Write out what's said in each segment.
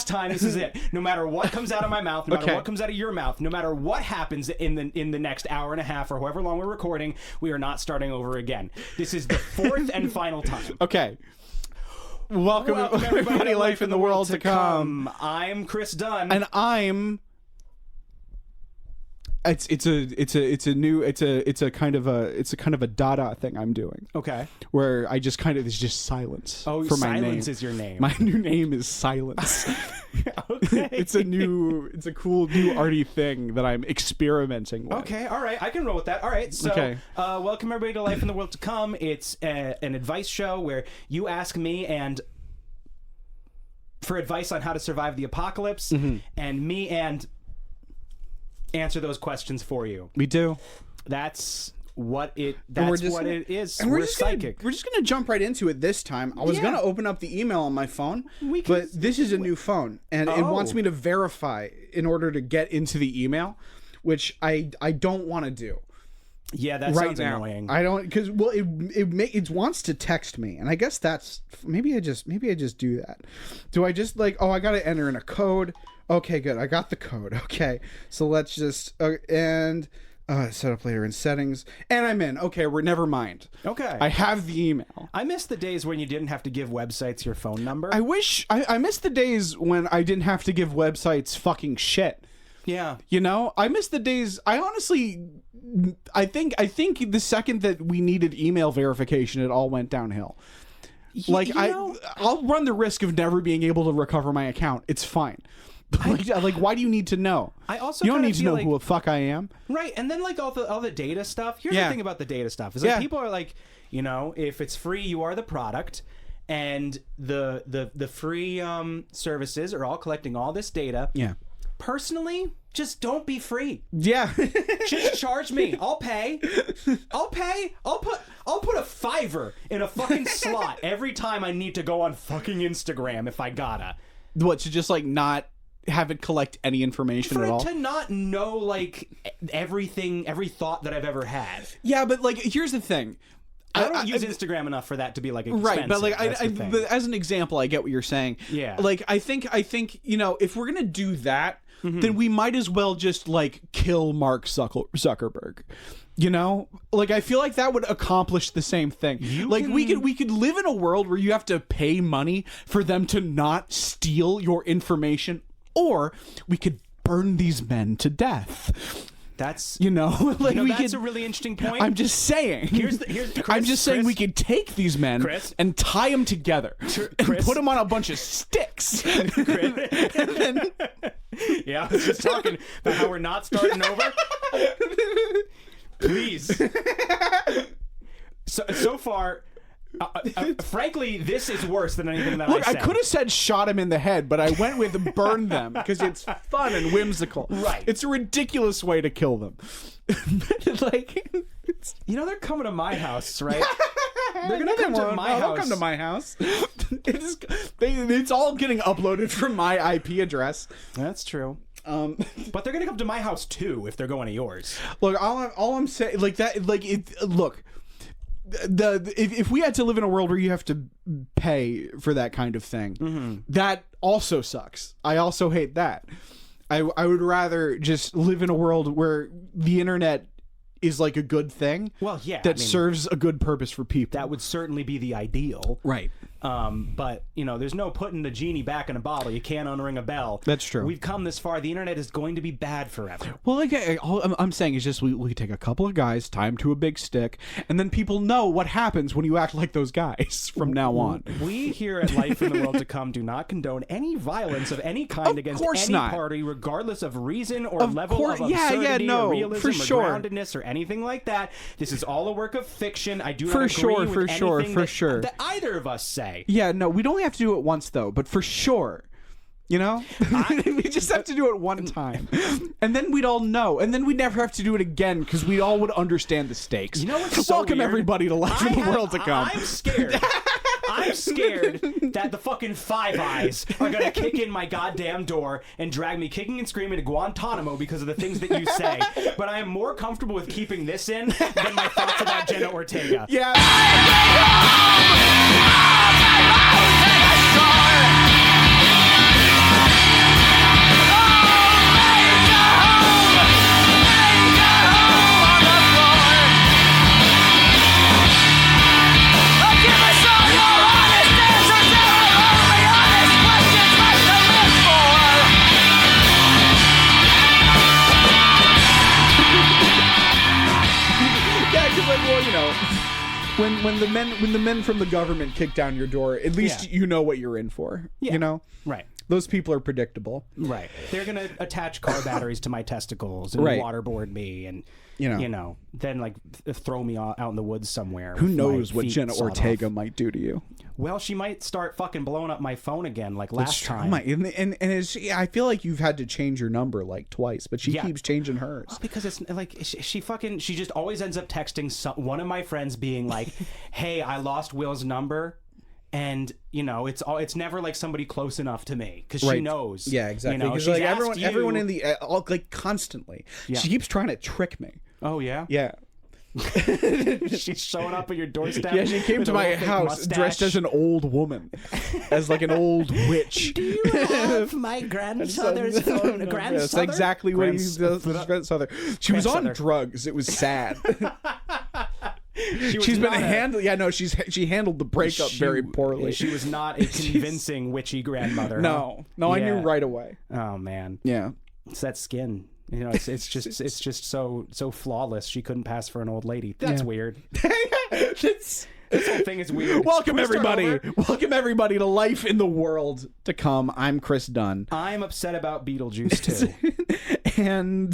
last time. This is it. No matter what comes out of my mouth, no matter what comes out of your mouth, no matter what happens in the next hour and a half or however long we're recording, we are not starting over again. This is the fourth and final time. Okay. Welcome everybody to Life in the World to Come. I'm Chris Dunn. And I'm... It's a kind of a Dada thing I'm doing. Okay. Where I just kind of it's just silence. Oh, for my name. Silence is your name. My new name is Silence. Okay. It's a cool new arty thing that I'm experimenting with. Okay, all right. I can roll with that. All right. So, welcome everybody to Life in the World to Come. It's an advice show where you ask me and for advice on how to survive the apocalypse, and me and answer those questions for you. We do. That's what it is. And we're psychic. We're just gonna jump right into it this time. I was gonna open up the email on my phone, but this is a new phone, and it wants me to verify in order to get into the email, which I don't want to do. Yeah, that sounds annoying. I don't, because it wants to text me, and I guess that's maybe I just do that. Do I just I gotta enter in a code? Okay, good. I got the code. Okay, so let's just set up later in settings, and I'm in. Okay, never mind. Okay, I have the email. I miss the days when you didn't have to give websites your phone number. I miss the days when I didn't have to give websites fucking shit. Yeah. You know, I miss the days. I think the second that we needed email verification, it all went downhill. I'll run the risk of never being able to recover my account. It's fine. Why do you need to know? I also you don't need to know who the fuck I am. Right, and then all the data stuff. Here's the thing about the data stuff is people are like, if it's free, you are the product, and the free services are all collecting all this data. Yeah. Personally, just don't be free. Yeah. Just charge me. I'll pay. I'll put a $5 in a fucking slot every time I need to go on fucking Instagram if I gotta. What, to just not have it collect any information at all? To not know everything, every thought that I've ever had. Yeah, but here's the thing. I don't use Instagram enough for that to be expensive. Right, but but as an example, I get what you're saying. Yeah. I think if we're gonna do that, then we might as well just kill Mark Zuckerberg. I feel like that would accomplish the same thing. We could live in a world where you have to pay money for them to not steal your information, or we could burn these men to death. That's that's a really interesting point. I'm just saying. I'm just saying we could take these men and tie them together and put them on a bunch of sticks. And then, I was just talking about how we're not starting over. Please. So far, frankly, this is worse than anything that I said. I could have said shot him in the head, but I went with burn them because it's fun and whimsical. Right. It's a ridiculous way to kill them. They're coming to my house, right? They're gonna come to my house. They'll come to my house. It's all getting uploaded from my IP address. That's true. But they're gonna come to my house too if they're going to yours. Look, all I'm saying, look. If we had to live in a world where you have to pay for that kind of thing, that also sucks. I also hate that. I would rather just live in a world where the internet is a good thing. Well, yeah, that serves a good purpose for people. That would certainly be the ideal, right? But there's no putting the genie back in a bottle. You can't unring a bell. That's true. We've come this far. The internet is going to be bad forever. Well, all I'm saying is just we take a couple of guys, tie them to a big stick, and then people know what happens when you act like those guys from now on. We here at Life in the World to Come do not condone any violence of any kind against any party, regardless of reason or level of absurdity or realism or groundedness or anything like that. This is all a work of fiction. I do not agree with anything that either of us say. Yeah, no, we'd only have to do it once, though, but for sure. We just have to do it one time. And then we'd all know. And then we'd never have to do it again because we all would understand the stakes. What's Welcome weird? Everybody to Life in the World to Come. I'm scared. I'm scared that the fucking Five Eyes are going to kick in my goddamn door and drag me kicking and screaming to Guantanamo because of the things that you say. But I am more comfortable with keeping this in than my thoughts about Jenna Ortega. Yeah. when the men from the government kick down your door, at least you know what you're in for. Yeah. You know? Right. Those people are predictable. Right. They're going to attach car batteries to my testicles and waterboard me and, then like throw me out in the woods somewhere. Who knows what Jenna Ortega might do to you? Well, she might start fucking blowing up my phone again like last time. And I feel like you've had to change your number like twice, but she keeps changing hers. Well, because it's like she just always ends up texting one of my friends being like, hey, I lost Will's number. And it's never like somebody close enough to me because she knows. Yeah, exactly. Because like everyone in the like constantly, she keeps trying to trick me. Oh yeah, yeah. She's showing up at your doorstep. Yeah, she came to my house dressed as an old woman, as like an old witch. Do you have my grandfather's phone? That's exactly what he does. Grandfather. She was on drugs. It was sad. She's been handled. Yeah, no, she handled the breakup very poorly. She was not a convincing witchy grandmother. No, I knew right away. Oh man, yeah, it's that skin. It's just so flawless. She couldn't pass for an old lady. That's weird. This whole thing is weird. Welcome everybody to Life in the World to Come. I'm Chris Dunn. I'm upset about Beetlejuice too. And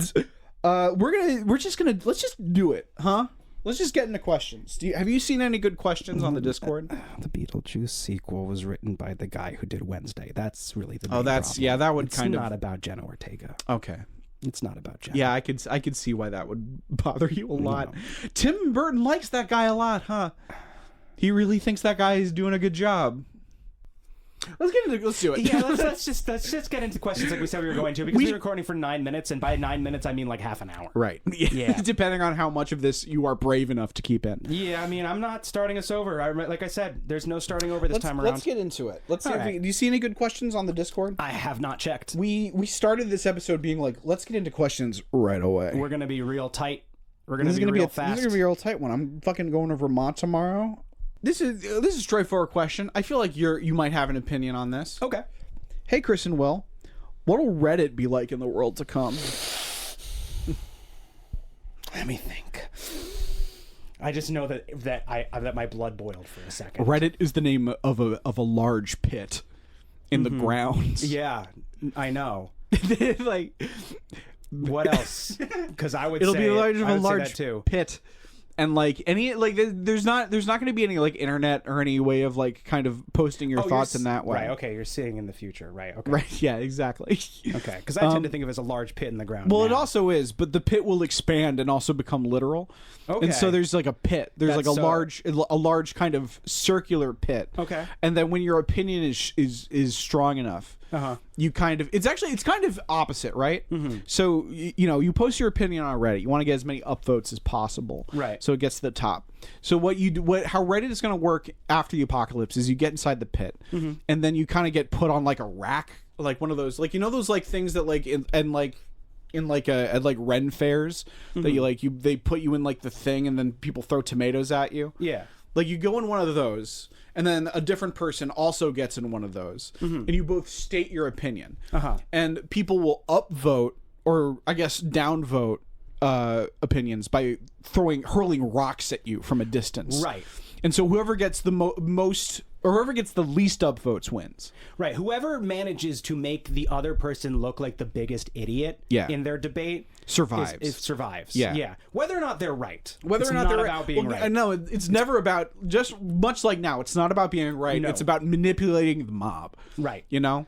let's just do it, huh? Let's just get into questions. Have you seen any good questions on the Discord? The Beetlejuice sequel was written by the guy who did Wednesday. That's really the main problem. That would it's kind of... It's not about Jenna Ortega. Okay. It's not about Jenna. Yeah, I could see why that would bother you a lot. No. Tim Burton likes that guy a lot, huh? He really thinks that guy is doing a good job. Let's do it. Yeah, let's just get into questions like we said we were going to, because we're recording for 9 minutes, and by 9 minutes I mean like half an hour. Right. Yeah. Depending on how much of this you are brave enough to keep in. Yeah, I mean, I'm not starting us over. Like I said, there's no starting over this time around. Let's get into it. Let's see. Do you see any good questions on the Discord? I have not checked. We started this episode being like, let's get into questions right away. We're gonna be real tight. We're gonna be real fast. This is gonna be a real tight one. I'm fucking going to Vermont tomorrow. This is a straightforward question. I feel like you might have an opinion on this. Okay. Hey, Chris and Will, what will Reddit be like in the world to come? Let me think. I just know that my blood boiled for a second. Reddit is the name of a large pit in the ground. Yeah, I know. Like, what else? Because it'll be a large pit. And like there's not going to be any like internet or any way of like kind of posting your thoughts in that way. Right. Okay. You're seeing in the future. Right. Okay. Right. Yeah. Exactly. Okay. Because I tend to think of it as a large pit in the ground. Well, it also is, but the pit will expand and also become literal. Okay. And so there's like a pit. There's like a large kind of circular pit. Okay. And then when your opinion is strong enough. You kind of it's kind of opposite, right? Mm-hmm. So you post your opinion on Reddit. You want to get as many upvotes as possible, right? So it gets to the top. So how Reddit is going to work after the apocalypse is you get inside the pit, and then you kind of get put on like a rack, like one of those, like those like things that like in Ren fairs that they put you in like the thing, and then people throw tomatoes at you. Yeah. Like you go in one of those, and then a different person also gets in one of those, and you both state your opinion. And people will upvote, or I guess downvote opinions by hurling rocks at you from a distance. Right. And so whoever gets the most, or whoever gets the least upvotes wins. Right. Whoever manages to make the other person look like the biggest idiot in their debate survives. Survives. Yeah. Yeah. Whether or not they're right. Whether or not they're about being right. No, it's never about, just much like now, it's not about being right. No. It's about manipulating the mob. Right.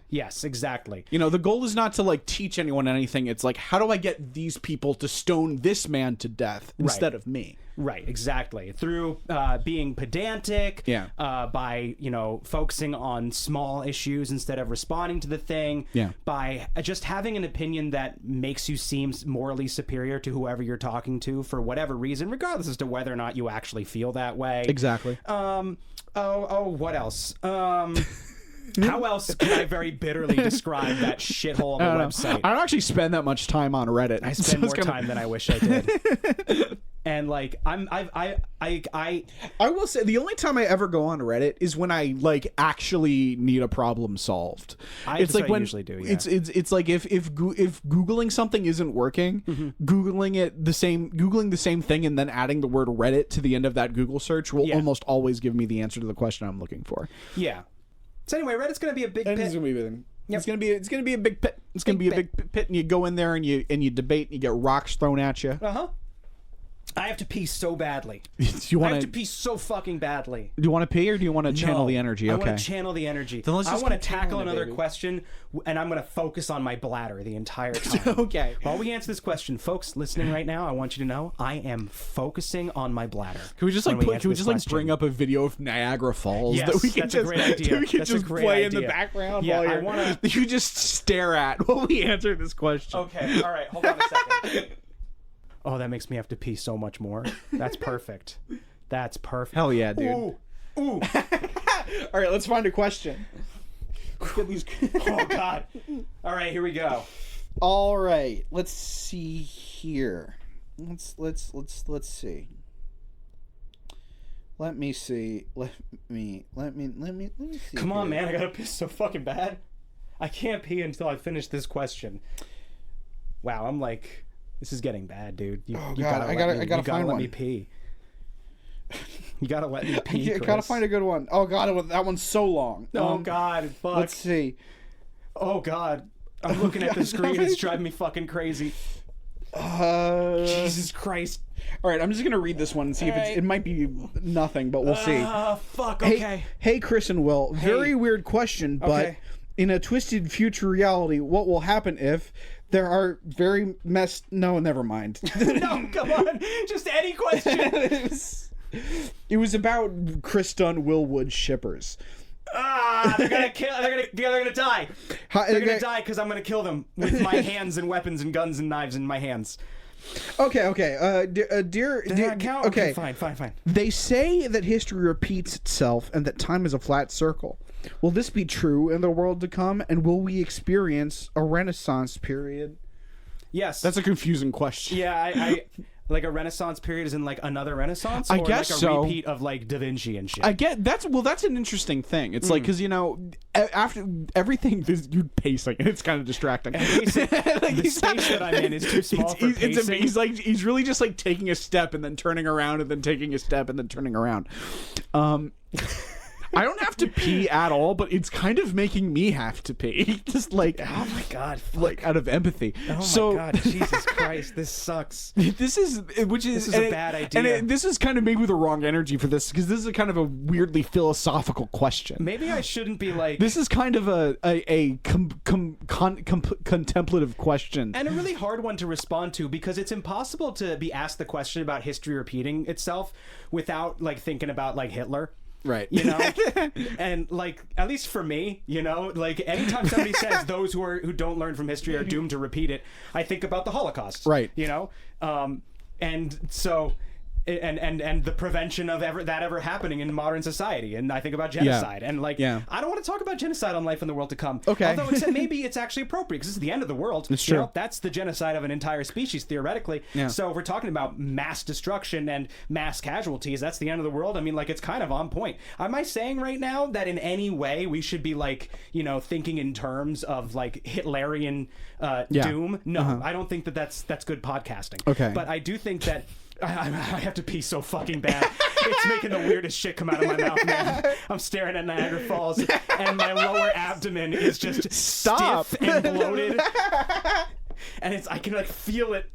Yes, exactly. The goal is not to like teach anyone anything. It's like, how do I get these people to stone this man to death instead of me? Right, exactly. Through being pedantic, by, focusing on small issues instead of responding to the thing, by just having an opinion that makes you seem morally superior to whoever you're talking to for whatever reason, regardless as to whether or not you actually feel that way. Exactly. What else? How else can I very bitterly describe that shithole on the website? I don't actually spend that much time on Reddit. I spend more time than I wish I did. And like I will say the only time I ever go on Reddit is when I like actually need a problem solved. It's like when I usually do. Yeah. It's like if Googling something isn't working, Googling the same thing and then adding the word Reddit to the end of that Google search will almost always give me the answer to the question I'm looking for. Yeah. So anyway, Reddit's gonna be a big pit. It's gonna be a big pit. It's gonna be a big pit, and you go in there and you debate and you get rocks thrown at you. I have to pee so badly. I have to pee so fucking badly. Do you want to pee or do you want to channel the energy? I want to channel the energy. Then I want to tackle another question, and I'm going to focus on my bladder the entire time. Okay. While we answer this question, folks listening right now, I want you to know I am focusing on my bladder. Can we just bring up a video of Niagara Falls that we can just a great idea. We can just play in the background while I want to. You just stare at while we answer this question. Okay. All right. Hold on a second. Oh, that makes me have to pee so much more. That's perfect. That's perfect. Hell yeah, dude. Ooh. All right, let's find a question. Let's get these. Oh God. All right, here we go. All right, let's see here. Let's see. Let me see. Let me see. Come on, man! I gotta piss so fucking bad. I can't pee until I finish this question. Wow, I'm like. This is getting bad, dude. You gotta let me pee. You gotta let me pee. I gotta find a good one. Oh God, that one's so long. Oh God, fuck. Let's see. Oh God, I'm looking at the screen. It's driving me fucking crazy. Jesus Christ. All right, I'm just gonna read this one and see if it might be nothing, but we'll see. Fuck. Okay. Hey, Chris and Will. Very weird question, but in a twisted future reality, what will happen if there are very No, never mind. No, come on. Just any question. It was about Chris Dunn, Will Wood shippers. They're gonna kill. They're gonna die. They're gonna die because I'm gonna kill them with my hands and weapons and guns and knives in my hands. Okay. Dear. Okay. Fine. They say that history repeats itself and that time is a flat circle. Will this be true in the world to come, and will we experience a Renaissance period? Yes. That's a confusing question. Yeah, I like a Renaissance period is in like another Renaissance, I guess like a repeat of like Da Vinci and shit. I get that's an interesting thing. It's like because after everything you're pacing, it's kind of distracting. The space that I'm in is too small for pacing. He's really just like taking a step and then turning around and then taking a step and then turning around. I don't have to pee at all, but it's kind of making me have to pee. Just like, oh my God, fuck. Like out of empathy. Oh my God, Jesus Christ, this sucks. This is a bad idea. And this is kind of maybe the wrong energy for this because this is kind of a weirdly philosophical question. Maybe I shouldn't be like. This is kind of a contemplative question and a really hard one to respond to because it's impossible to be asked the question about history repeating itself without like thinking about like Hitler. Right. You know? And like at least for me, you know, like anytime somebody says those who don't learn from history are doomed to repeat it, I think about the Holocaust. Right. You know? And so and the prevention of that ever happening in modern society, and I think about genocide, and like I don't want to talk about genocide on Life in the World to Come. Okay, although maybe it's actually appropriate because it's the end of the world. It's true. You know, that's the genocide of an entire species theoretically. Yeah. So if we're talking about mass destruction and mass casualties, that's the end of the world. I mean, like it's kind of on point. Am I saying right now that in any way we should be like thinking in terms of like Hitlerian doom? No, I don't think that's good podcasting. Okay, but I do think that. I have to pee so fucking bad. It's making the weirdest shit come out of my mouth, man. I'm staring at Niagara Falls, and my lower abdomen is just stiff and bloated. And I can like feel it.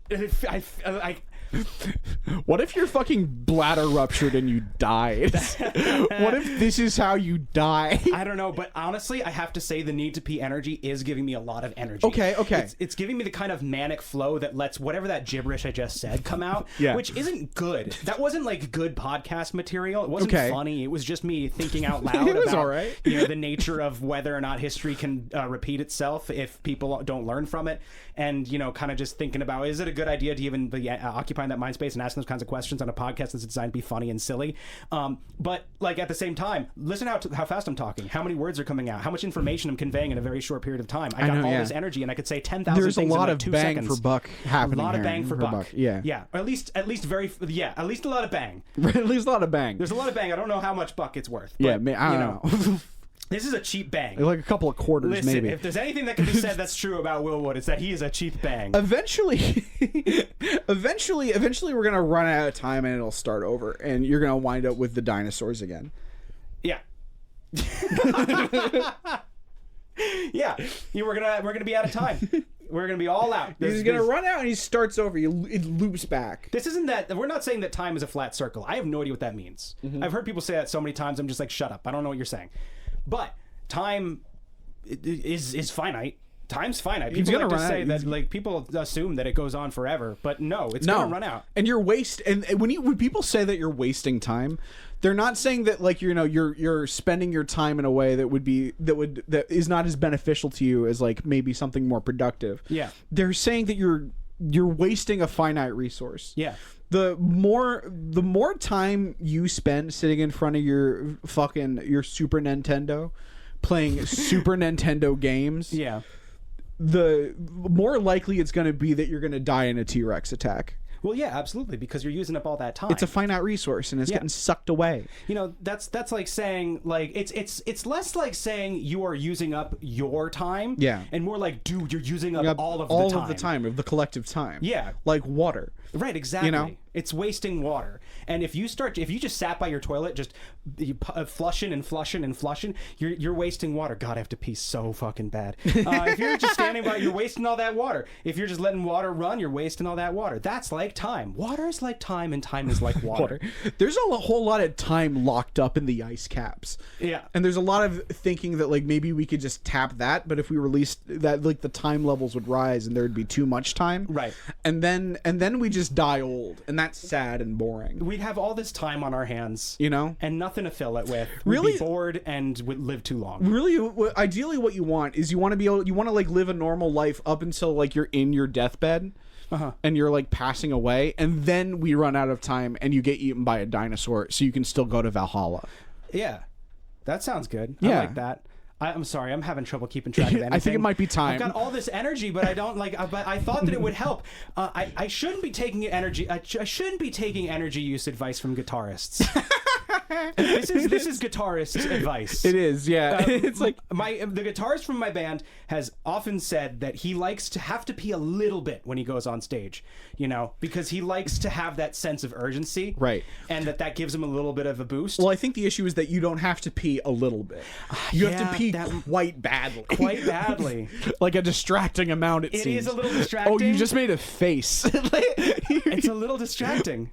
What if your fucking bladder ruptured and you died? What if this is how you die? I don't know, but honestly, I have to say the need to pee energy is giving me a lot of energy. Okay. It's giving me the kind of manic flow that lets whatever that gibberish I just said come out, which isn't good. That wasn't like good podcast material. It wasn't funny. It was just me thinking out loud it was about all right. The nature of whether or not history can repeat itself if people don't learn from it, and kind of just thinking about is it a good idea to even occupy occupying that mind space and asking those kinds of questions on a podcast that's designed to be funny and silly. But like at the same time, listen how fast I'm talking, how many words are coming out, how much information I'm conveying in a very short period of time. I got all this energy, and I could say 10,000 things in like 2 seconds. There's a lot of bang for buck happening. A lot of bang for buck. Yeah. Or at least a lot of bang. At least a lot of bang. There's a lot of bang. I don't know how much buck it's worth. But, I don't know. This is a cheap bang. Like a couple of quarters, Listen, maybe. If there's anything that can be said that's true about Will Wood, it's that he is a cheap bang. Eventually we're going to run out of time and it'll start over. And you're going to wind up with the dinosaurs again. Yeah. Yeah. We're gonna be out of time. We're gonna be all out. He's gonna run out and he starts over. It loops back. This isn't that. We're not saying that time is a flat circle. I have no idea what that means. I've heard people say that so many times. I'm just like, shut up. I don't know what you're saying. But time is finite. Time's finite. People like to say that, like, people assume that it goes on forever, but no, it's gonna run out. And when people say that you're wasting time, they're not saying that, like, you're spending your time in a way that is not as beneficial to you as, like, maybe something more productive. Yeah. They're saying that you're wasting a finite resource. Yeah. The more time you spend sitting in front of your Super Nintendo playing Super Nintendo games, the more likely it's going to be that you're going to die in a T-Rex attack. Well, yeah, absolutely, because you're using up all that time. It's a finite resource, and it's getting sucked away. That's like saying, like, it's less like saying you are using up your time, and more like, dude, you're using up all of the time of the collective time. Yeah, like water. Right, exactly. It's wasting water. And if you just sat by your toilet, just flushing and flushing and flushing, you're wasting water. God, I have to pee so fucking bad. If you're just standing by, you're wasting all that water. If you're just letting water run, you're wasting all that water. That's like time. Water is like time, and time is like water. There's a whole lot of time locked up in the ice caps. Yeah. And there's a lot of thinking that, like, maybe we could just tap that, but if we released that, like, the time levels would rise and there would be too much time. Right. And then we just die old, and that's sad and boring. We'd have all this time on our hands, and nothing to fill it with. Really, we'd be bored and would live too long. Really, ideally, what you want is you want to like live a normal life up until, like, you're in your deathbed, and you're, like, passing away, and then we run out of time and you get eaten by a dinosaur, so you can still go to Valhalla. Yeah, that sounds good. I like that. I'm sorry, I'm having trouble keeping track of anything. I think it might be time. I've got all this energy, but I don't like. But I thought that it would help. I shouldn't be taking energy. I shouldn't be taking energy use advice from guitarists. This is guitarist advice. It is, yeah. It's like the guitarist from my band has often said that he likes to have to pee a little bit when he goes on stage, because he likes to have that sense of urgency, right? And that gives him a little bit of a boost. Well, I think the issue is that you don't have to pee a little bit. You have to pee quite badly. Quite badly. Like a distracting amount, it seems. It is a little distracting. Oh, you just made a face. It's a little distracting.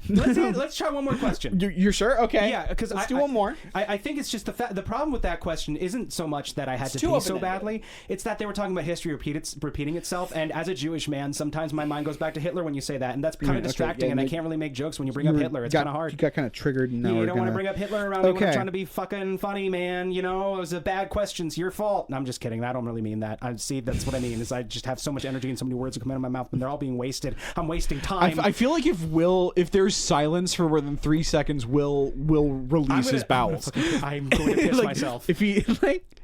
Let's try one more question. You're sure? Okay. Yeah, because let's do one more. I think it's just the problem with that question isn't so much that I had to pee so badly. It's that they were talking about history repeating itself, and as a Jewish man, sometimes my mind goes back to Hitler when you say that, and that's kind of distracting, and I can't really make jokes when you bring up Hitler. It's kind of hard. You got kind of triggered. And now you don't want to bring up Hitler around me when I'm trying to be fucking funny, man. It was a bad question. It's your fault. No, I'm just kidding. I don't really mean that. That's what I mean. Is I just have so much energy and so many words that come out of my mouth, and they're all being wasted. I'm wasting time. I feel like if there's silence for more than 3 seconds, Will release his bowels. I'm going to piss myself. If he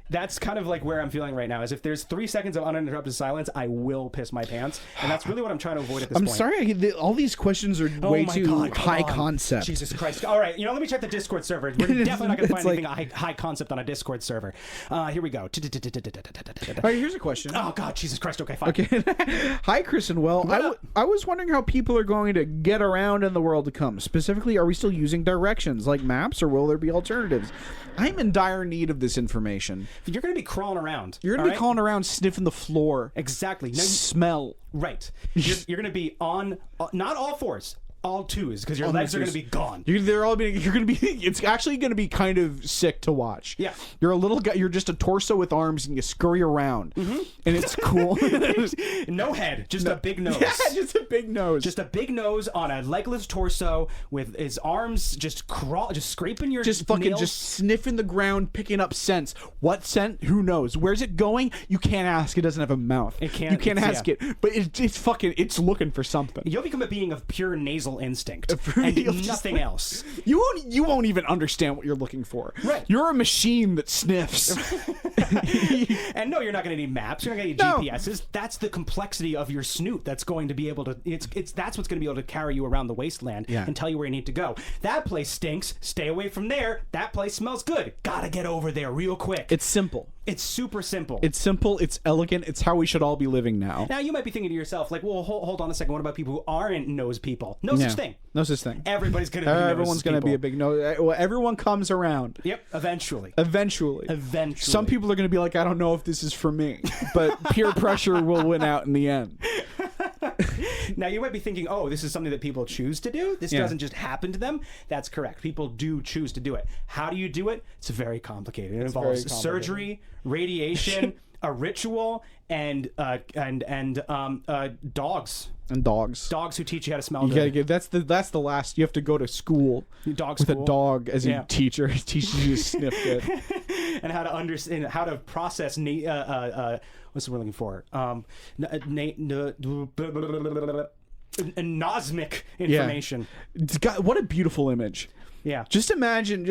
that's kind of like where I'm feeling right now. Is if there's 3 seconds of uninterrupted silence, I will piss my pants, and that's really what I'm trying to avoid at this point. I'm sorry. All these questions are way too high concept. Jesus Christ! All right, let me check the Discord server. We're definitely not going to find anything high concept on a Discord server. Here we go. All right, here's a question. Oh God, Jesus Christ! Okay, fine. Okay. Hi, Chris and Will. I was wondering how people are going to get around in the world to come. Specifically, are we still using directions like maps, or will there be alternatives? I'm in dire need of this information. You're going to be crawling around. You're going to be crawling around, sniffing the floor. Exactly. Smell. Right. You're going to be on, not all fours, all twos because your legs are going to be gone. You're going to be. It's actually going to be kind of sick to watch. Yeah, you're a little guy. You're just a torso with arms, and you scurry around, and it's cool. No head, just a big nose. Yeah, just a big nose. Just a big nose on a legless torso with his arms just scraping your nails. Just sniffing the ground, picking up scents. What scent? Who knows? Where's it going? You can't ask. It doesn't have a mouth. You can't ask it. But it's looking for something. You'll become a being of pure nasal instinct and nothing else. You won't even understand what you're looking for. Right. You're a machine that sniffs. And no, you're not going to need maps. You're not going to need GPSs. That's the complexity of your snoot. That's going to be able to. That's what's going to be able to carry you around the wasteland and tell you where you need to go. That place stinks. Stay away from there. That place smells good. Gotta get over there real quick. It's simple. It's super simple. It's simple. It's elegant. It's how we should all be living now. Now you might be thinking to yourself, like, well, hold on a second. What about people who aren't nose people? No such thing. No such thing. Everybody's gonna. Everyone's gonna be a big nose. Well, everyone comes around. Yep. Eventually. Some people are gonna be like, I don't know if this is for me, but peer pressure will win out in the end. Now you might be thinking, oh, this is something that people choose to do. This doesn't just happen to them. That's correct. People do choose to do it. How do you do it? It's very complicated. It involves surgery, radiation, a ritual, and dogs. And dogs. Dogs who teach you how to smell good. That's the last. You have to go to school with a dog as a teacher. He teaches you to sniff good. And how to understand, how to process what's the word we're looking for? Anosmic information. Yeah. What a beautiful image. Yeah. Just imagine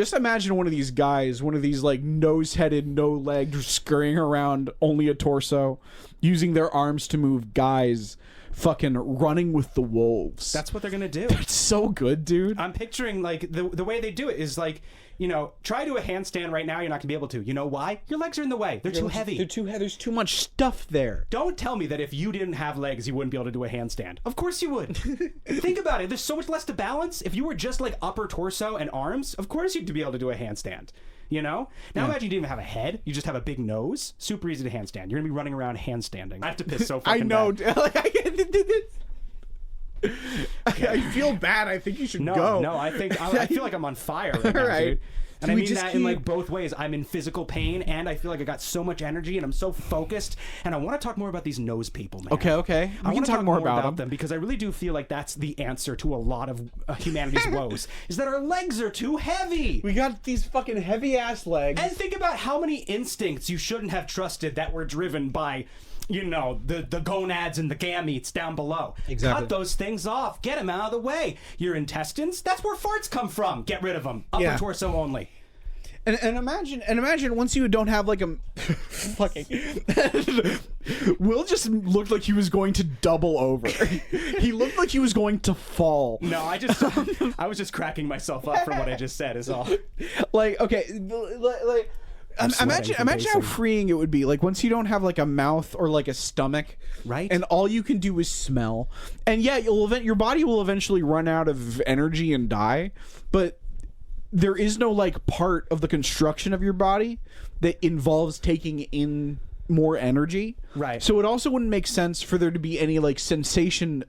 one of these guys, one of these like nose-headed, no-legged, scurrying around, only a torso, using their arms to move guys fucking running with the wolves. That's what they're going to do. That's so good, dude. I'm picturing like the way they do it is like, you know, try to do a handstand right now. You're not going to be able to. You know why? Your legs are in the way. They're too heavy. They're too heavy. There's too much stuff there. Don't tell me that if you didn't have legs, you wouldn't be able to do a handstand. Of course you would. Think about it. There's so much less to balance. If you were just like upper torso and arms, of course you'd be able to do a handstand. You know? Now imagine you didn't even have a head. You just have a big nose. Super easy to handstand. You're going to be running around handstanding. I have to piss so fucking I know. Okay. I feel bad. I think you should go. No, I feel like I'm on fire right now, dude. And I mean that in like both ways. I'm in physical pain, and I feel like I got so much energy, and I'm so focused. And I want to talk more about these nose people, man. Okay. I want to talk more about them because I really do feel like that's the answer to a lot of humanity's woes. Is that our legs are too heavy. We got these fucking heavy ass legs. And think about how many instincts you shouldn't have trusted that were driven by, you know, the gonads and the gametes down below. Exactly. Cut those things off. Get them out of the way. Your intestines, that's where farts come from. Get rid of them. Upper torso only. And imagine once you don't have like a fucking Will just looked like he was going to double over. He looked like he was going to fall. No, I was just cracking myself up from what I just said is all. Like, okay, like imagine how freeing it would be, like once you don't have like a mouth or like a stomach, right? And all you can do is smell. And yeah, your body will eventually run out of energy and die, but there is no like part of the construction of your body that involves taking in more energy. Right. So it also wouldn't make sense for there to be any like sensation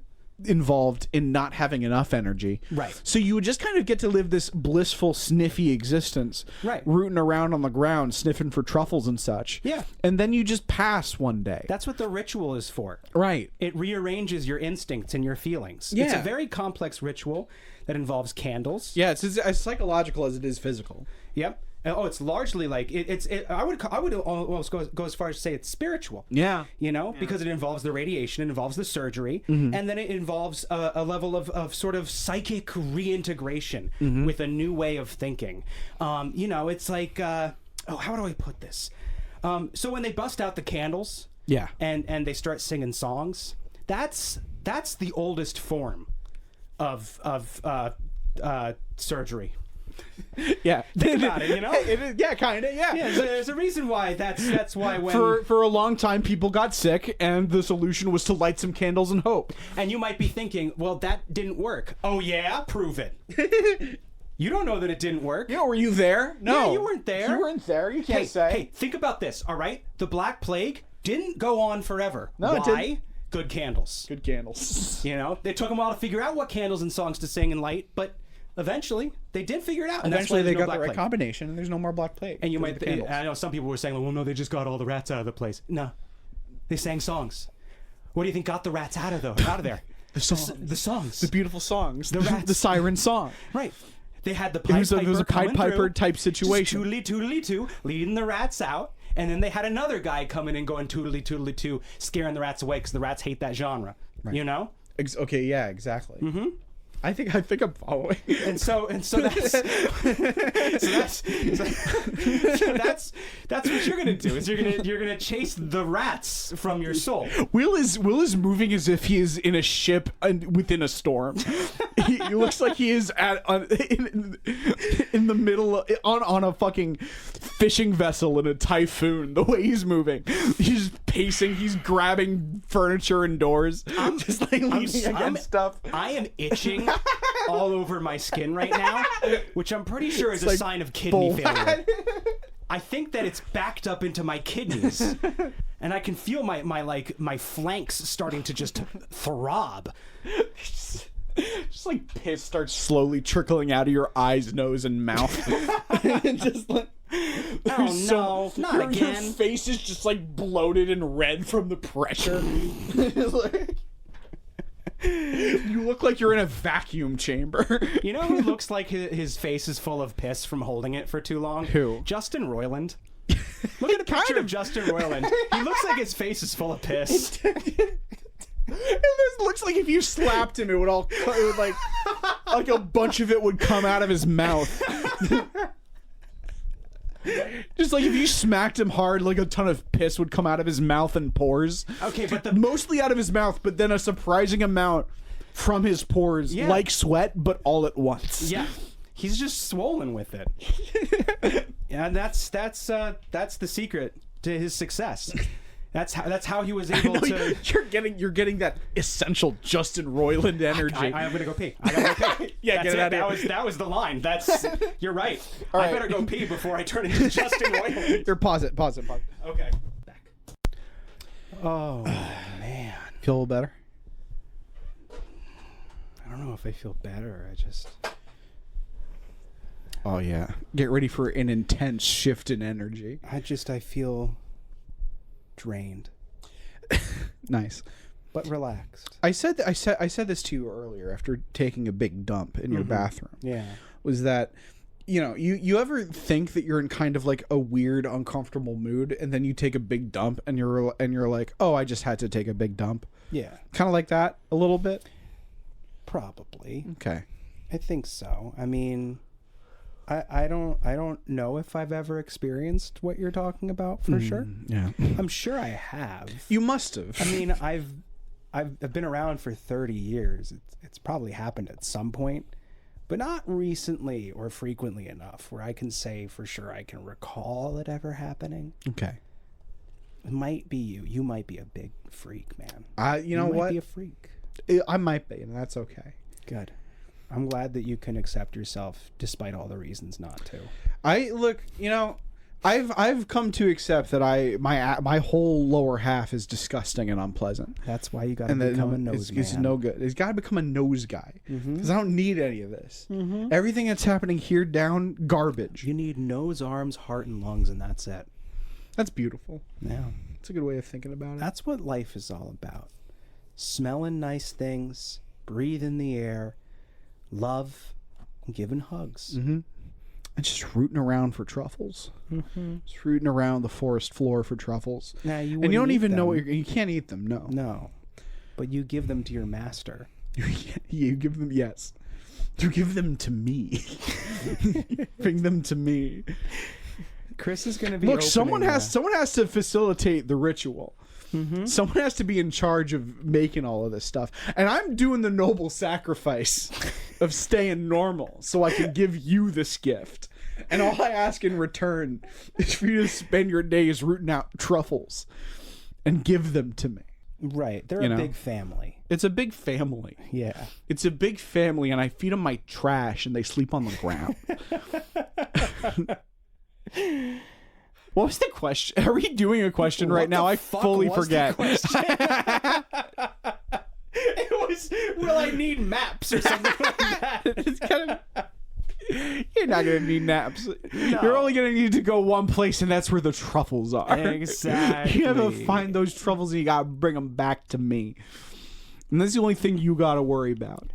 involved in not having enough energy. Right. So you would just kind of get to live this blissful, sniffy existence. Right. Rooting around on the ground, sniffing for truffles and such. Yeah. And then you just pass one day. That's what the ritual is for. Right. It rearranges your instincts and your feelings. Yeah. It's a very complex ritual that involves candles. Yeah, it's as psychological as it is physical. Yep. Oh, it's largely like I would almost go as far as to say it's spiritual. Yeah. You know, because it involves the radiation, it involves the surgery, and then it involves a level of sort of psychic reintegration with a new way of thinking. You know, it's like how do I put this? So when they bust out the candles, and they start singing songs, that's the oldest form of surgery. Yeah, think about it. You know, kind of. Yeah. There's a reason why that's why when for a long time people got sick, and the solution was to light some candles and hope. And you might be thinking, well, that didn't work. Oh yeah, prove it. You don't know that it didn't work. Yeah, were you there? No, yeah, you weren't there. You weren't there. You can't say. Hey, think about this. All right, the Black Plague didn't go on forever. No, why? it didn't. good candles. Good candles. You know, they took them a while to figure out what candles and songs to sing and light, but eventually they did figure it out. And eventually they got the right plague. combination, and there's no more Black Plague. And you might, I know some people were saying, well, no, they just got all the rats out of the place. No, they sang songs. What do you think got the rats out of there? The songs. The songs. The beautiful songs. The rats. The siren song. Right. They had the Pied Piper. There was a Pied Piper type situation. Toodly toodly too, leading the rats out. And then they had another guy coming in going toodly toodly too, scaring the rats away because the rats hate that genre. Right. You know? Okay, yeah, exactly. Mm-hmm. I think I'm following. And so that's what you're gonna do. Is you're gonna chase the rats from your soul. Will is moving as if he is in a ship within a storm. He looks like he is in the middle on a fucking fishing vessel in a typhoon. The way he's moving, he's pacing. He's grabbing furniture and doors, just like leaning against stuff. I am itching all over my skin right now, which I'm pretty sure is a sign of kidney failure. I think that it's backed up into my kidneys, and I can feel my flanks starting to just throb. Just like piss starts slowly trickling out of your eyes, nose, and mouth. Just like, oh no, not again. Your face is just like bloated and red from the pressure. Like, you look like you're in a vacuum chamber. You know who looks like his face is full of piss from holding it for too long? Who? Justin Roiland. Look at a picture of Justin Roiland. He looks like his face is full of piss. It looks like if you slapped him, it would like a bunch of it would come out of his mouth. Just like if you smacked him hard, like a ton of piss would come out of his mouth and pores. Okay, but mostly out of his mouth, but then a surprising amount from his pores, like sweat, but all at once. Yeah, he's just swollen with it. And that's the secret to his success. That's how he was able to. You're getting that essential Justin Roiland energy. I'm gonna go pee. I gotta go pee. Yeah, get it out of here. That was the line. You're right. I better go pee before I turn into Justin Roiland. Here, pause it. Okay. Back. Oh man. Feel a little better? I don't know if I feel better. I just. Oh yeah. Get ready for an intense shift in energy. I feel drained. Nice, but relaxed. I said this to you earlier after taking a big dump in your bathroom. Yeah, was that you ever think that you're in kind of like a weird, uncomfortable mood, and then you take a big dump, and you're like, oh, I just had to take a big dump. Yeah, kind of like that a little bit. Probably. Okay, I think so. I mean, I don't know if I've ever experienced what you're talking about for sure. Yeah, I'm sure I have. You must have. I mean, I've been around for 30 years. It's probably happened at some point, but not recently or frequently enough where I can say for sure I can recall it ever happening. Okay. It might be you. You might be a big freak, man. You know what? You might be a freak. I might be, and that's okay. Good. I'm glad that you can accept yourself despite all the reasons not to. I've come to accept that my whole lower half is disgusting and unpleasant. That's why you got to become a nose man. It's no good. It's got to become a nose guy because I don't need any of this. Everything that's happening here down, garbage. You need nose, arms, heart, and lungs, and that's it. That's beautiful. Yeah, it's a good way of thinking about it. That's what life is all about. Smelling nice things, breathing the air, love, and giving hugs. And just rooting around for truffles. Just rooting around the forest floor for truffles. Now, you don't even know what you can't eat them. No, but you give them to your master. You give them, yes. You give them to me. Bring them to me. Chris is going to be. Look, someone has to facilitate the ritual. Someone has to be in charge of making all of this stuff. And I'm doing the noble sacrifice of staying normal so I can give you this gift. And all I ask in return is for you to spend your days rooting out truffles and give them to me. Right. They're a big family. It's a big family. Yeah. It's a big family, and I feed them my trash, and they sleep on the ground. What was the question? Are we doing a question right now? I fully forget. It was, will I need maps or something like that? It's kind of... You're not going to need naps. No. You're only going to need to go one place, and that's where the truffles are. Exactly. You have to find those truffles, and you got to bring them back to me. And that's the only thing you got to worry about.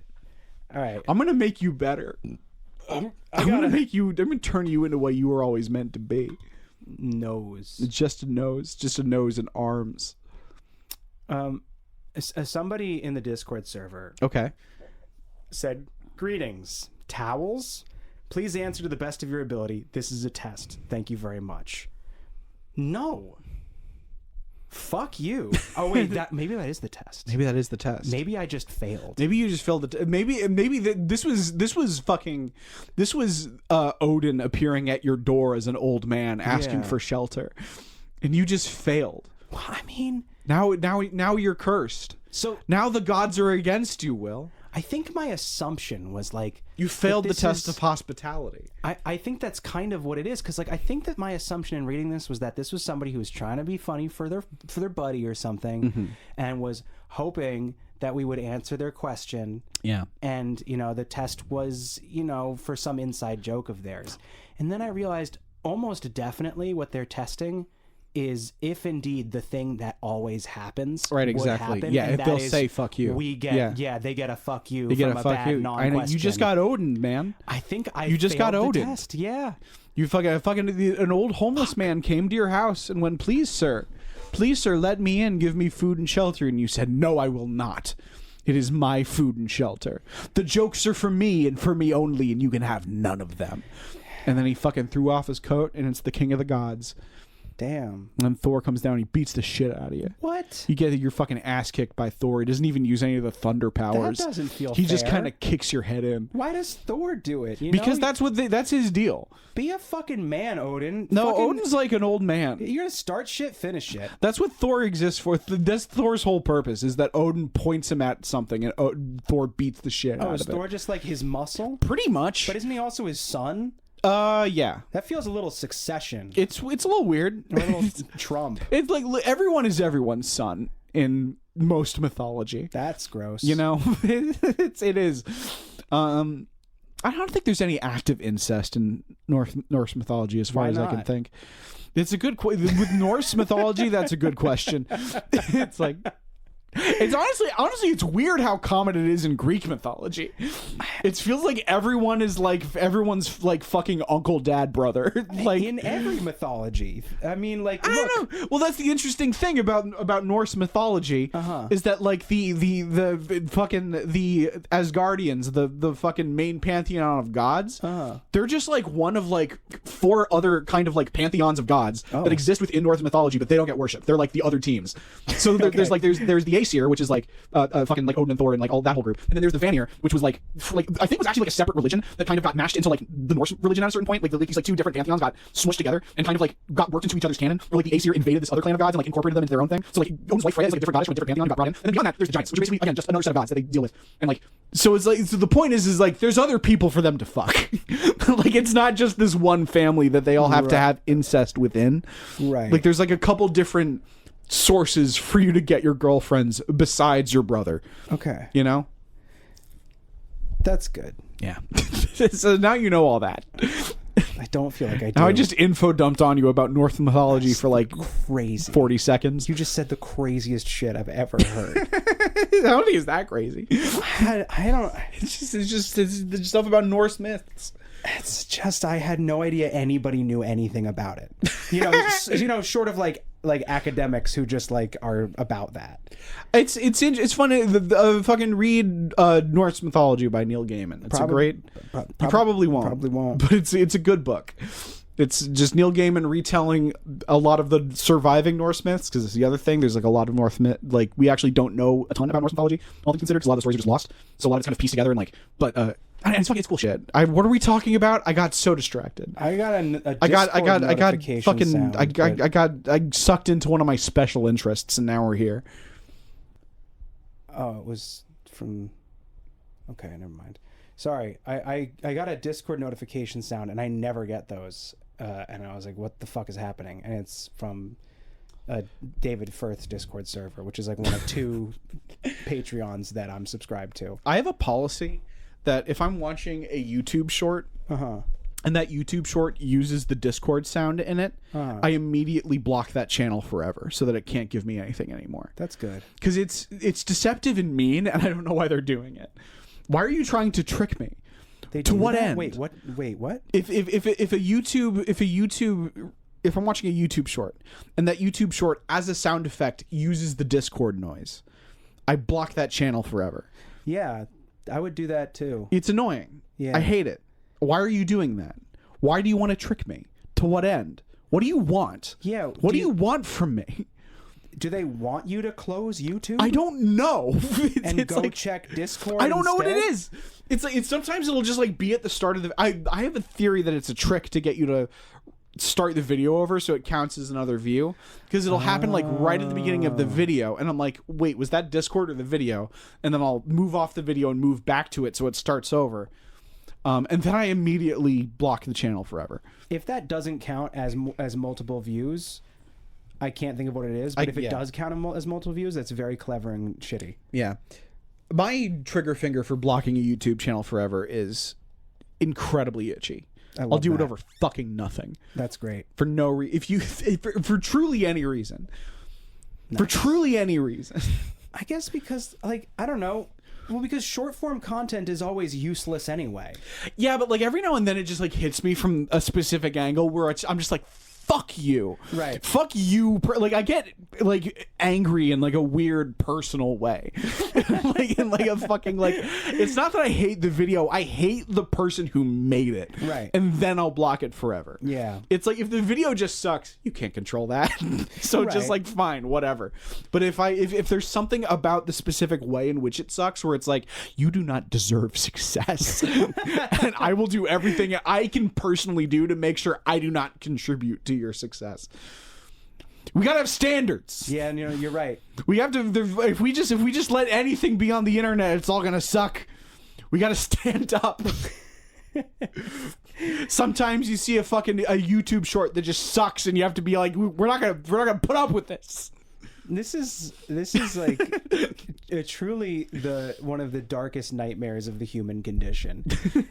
All right. I'm going to make you better. I'm going to turn you into what you were always meant to be. Nose. Just a nose. Just a nose and arms. Somebody in the Discord server said, greetings. Towels? Please answer to the best of your ability. This is a test. Thank you very much. No. Fuck you. Oh wait, maybe that is the test. Maybe that is the test. Maybe I just failed. Maybe you just failed. This was Odin appearing at your door as an old man asking for shelter, and you just failed. Well, I mean, now you're cursed. So now the gods are against you, Will. I think my assumption was like... You failed the test of hospitality. I think that's kind of what it is, because like I think that my assumption in reading this was that this was somebody who was trying to be funny for their buddy or something, and was hoping that we would answer their question. Yeah. And, the test was, for some inside joke of theirs. And then I realized almost definitely what they're testing is if indeed the thing that always happens exactly happen, if they'll say fuck you, we get they get a fuck you from a bad non-question. You just got Odin, man. I think you just got Odin. Test. Yeah, you fucking an old homeless man came to your house and went, please sir, let me in, give me food and shelter, and you said, no, I will not. It is my food and shelter. The jokes are for me and for me only, and you can have none of them. And then he fucking threw off his coat, and it's the king of the gods. Damn. And then Thor comes down and he beats the shit out of you. What? You get your fucking ass kicked by Thor. He doesn't even use any of the thunder powers. That doesn't feel He fair. just kind of kicks your head in. Why does Thor do it? Because that's his deal. Be a fucking man, Odin. No, Odin's like an old man. You're gonna start shit, finish it. That's what Thor exists for. That's Thor's whole purpose, is that Odin points him at something and Thor beats the shit out of it. Oh, is Thor just like his muscle? Pretty much. But isn't he also his son? Yeah. That feels a little Succession. It's a little weird. A little Trump. It's like everyone is everyone's son in most mythology. That's gross. It is. I don't think there's any active incest in Norse mythology, as far as I can think. It's a good with Norse mythology. That's a good question. It's like. It's honestly, it's weird how common it is in Greek mythology. It feels like everyone's like fucking uncle, dad, brother. Like in every mythology. I mean, like, I don't know. Well, that's the interesting thing about Norse mythology is that like the Asgardians, the fucking main pantheon of gods, they're just like one of like 4 other kind of like pantheons of gods that exist within Norse mythology, but they don't get worshipped. They're like the other teams. So there's the Aesir, which is like fucking like Odin and Thor and like all that whole group, and then there's the Vanir, which was like I think was actually like a separate religion that kind of got mashed into like the Norse religion at a certain point. Like these like 2 different pantheons got smushed together and kind of like got worked into each other's canon. Where like the Aesir invaded this other clan of gods and like incorporated them into their own thing. So like Odin's wife Freya is like a different goddess from a different pantheon and got brought in. And then beyond that, there's the giants, which are basically again just another set of gods that they deal with. And like so it's like the point is like there's other people for them to fuck. Like it's not just this one family that they all have to have incest within. Right. Like there's like a couple different sources for you to get your girlfriends besides your brother. Okay. That's good. Yeah. So now you know all that. I don't feel like I do. Now I just info dumped on you about Norse mythology for like crazy 40 seconds. You just said the craziest shit I've ever heard. I don't think it's that crazy. I don't. It's just stuff about Norse myths. It's just I had no idea anybody knew anything about it. Short of like academics who just like are about that. It's funny. Fucking read Norse Mythology by Neil Gaiman. It's you probably won't. But it's a good book. It's just Neil Gaiman retelling a lot of the surviving Norse myths, because it's the other thing. There's like a lot of Norse myth. Like we actually don't know a ton about Norse mythology, all things considered, because a lot of the stories are just lost. So a lot of it's kind of pieced together and like, but and it's cool shit. What are we talking about? I got so distracted. I got sucked into one of my special interests, and now we're here. Oh, it was from. Okay, never mind. Sorry, I got a Discord notification sound, and I never get those. and I was like, what the fuck is happening? And it's from David Firth's Discord server, which is like one of 2 Patreons that I'm subscribed to. I have a policy that if I'm watching a YouTube short, and that YouTube short uses the Discord sound in it, I immediately block that channel forever so that it can't give me anything anymore. That's good. Because it's deceptive and mean, and I don't know why they're doing it. Why are you trying to trick me? To what end? Wait, what? If I'm watching a YouTube short and that YouTube short as a sound effect uses the Discord noise, I block that channel forever. Yeah, I would do that too. It's annoying. Yeah. I hate it. Why are you doing that? Why do you want to trick me? To what end? What do you want? Yeah. What do you want from me? Do they want you to close YouTube? I don't know. And go like, check Discord. I don't know what instead? it is. It's like sometimes it'll just like be at the start of the. I have a theory that it's a trick to get you to start the video over so it counts as another view, because it'll happen like right at the beginning of the video, and I'm like, wait, was that Discord or the video? And then I'll move off the video and move back to it so it starts over. And then I immediately block the channel forever. If that doesn't count as multiple views, I can't think of what it is. But if it does count as multiple views, that's very clever and shitty. Yeah. My trigger finger for blocking a YouTube channel forever is incredibly itchy. I'll do it over fucking nothing. That's great. For no reason. For truly any reason. Nice. For truly any reason. I guess because, like, I don't know. Well, because short form content is always useless anyway. Yeah, but like every now and then it just like hits me from a specific angle where I'm just like, fuck you. Right. Fuck you. Like I get like angry in like a weird personal way. Like in like a fucking like, it's not that I hate the video. I hate the person who made it. Right. And then I'll block it forever. Yeah. It's like if the video just sucks, you can't control that. So just like fine, whatever. But if there's something about the specific way in which it sucks where it's like, you do not deserve success. And I will do everything I can personally do to make sure I do not contribute to your success. We gotta have standards. Yeah, and you're right. We have to. If we just let anything be on the internet, it's all gonna suck. We gotta stand up. Sometimes you see a YouTube short that just sucks, and you have to be like, we're not gonna put up with this. This is like truly one of the darkest nightmares of the human condition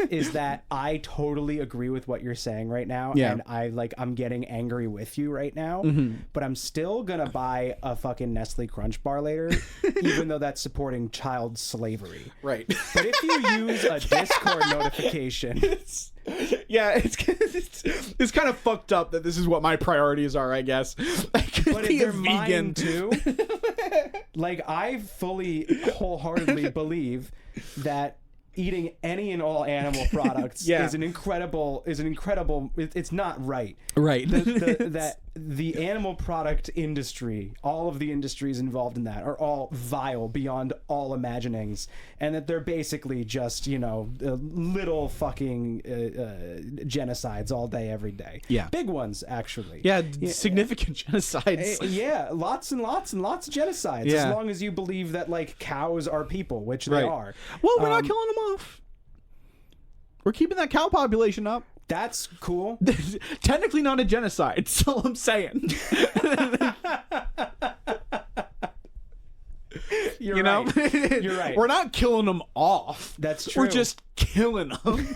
is that I totally agree with what you're saying right now, and I'm getting angry with you right now, but I'm still gonna buy a fucking Nestle Crunch bar later, even though that's supporting child slavery. Right. But if you use a Discord notification. It's kind of fucked up that this is what my priorities are, I guess. I could but be if a vegan too. Like I fully, wholeheartedly believe that eating any and all animal products is an incredible. It's not right. Right. That the animal product industry, all of the industries involved in that, are all vile beyond all imaginings, and that they're basically just little fucking genocides all day, every day. Yeah, big ones actually. Yeah, significant genocides. Yeah, lots and lots and lots of genocides. Yeah. As long as you believe that like cows are people, which they are. Well, we're not killing them off. We're keeping that cow population up. That's cool. Technically not a genocide. That's all I'm saying. You're right. You're right. We're not killing them off. That's true. We're just killing them.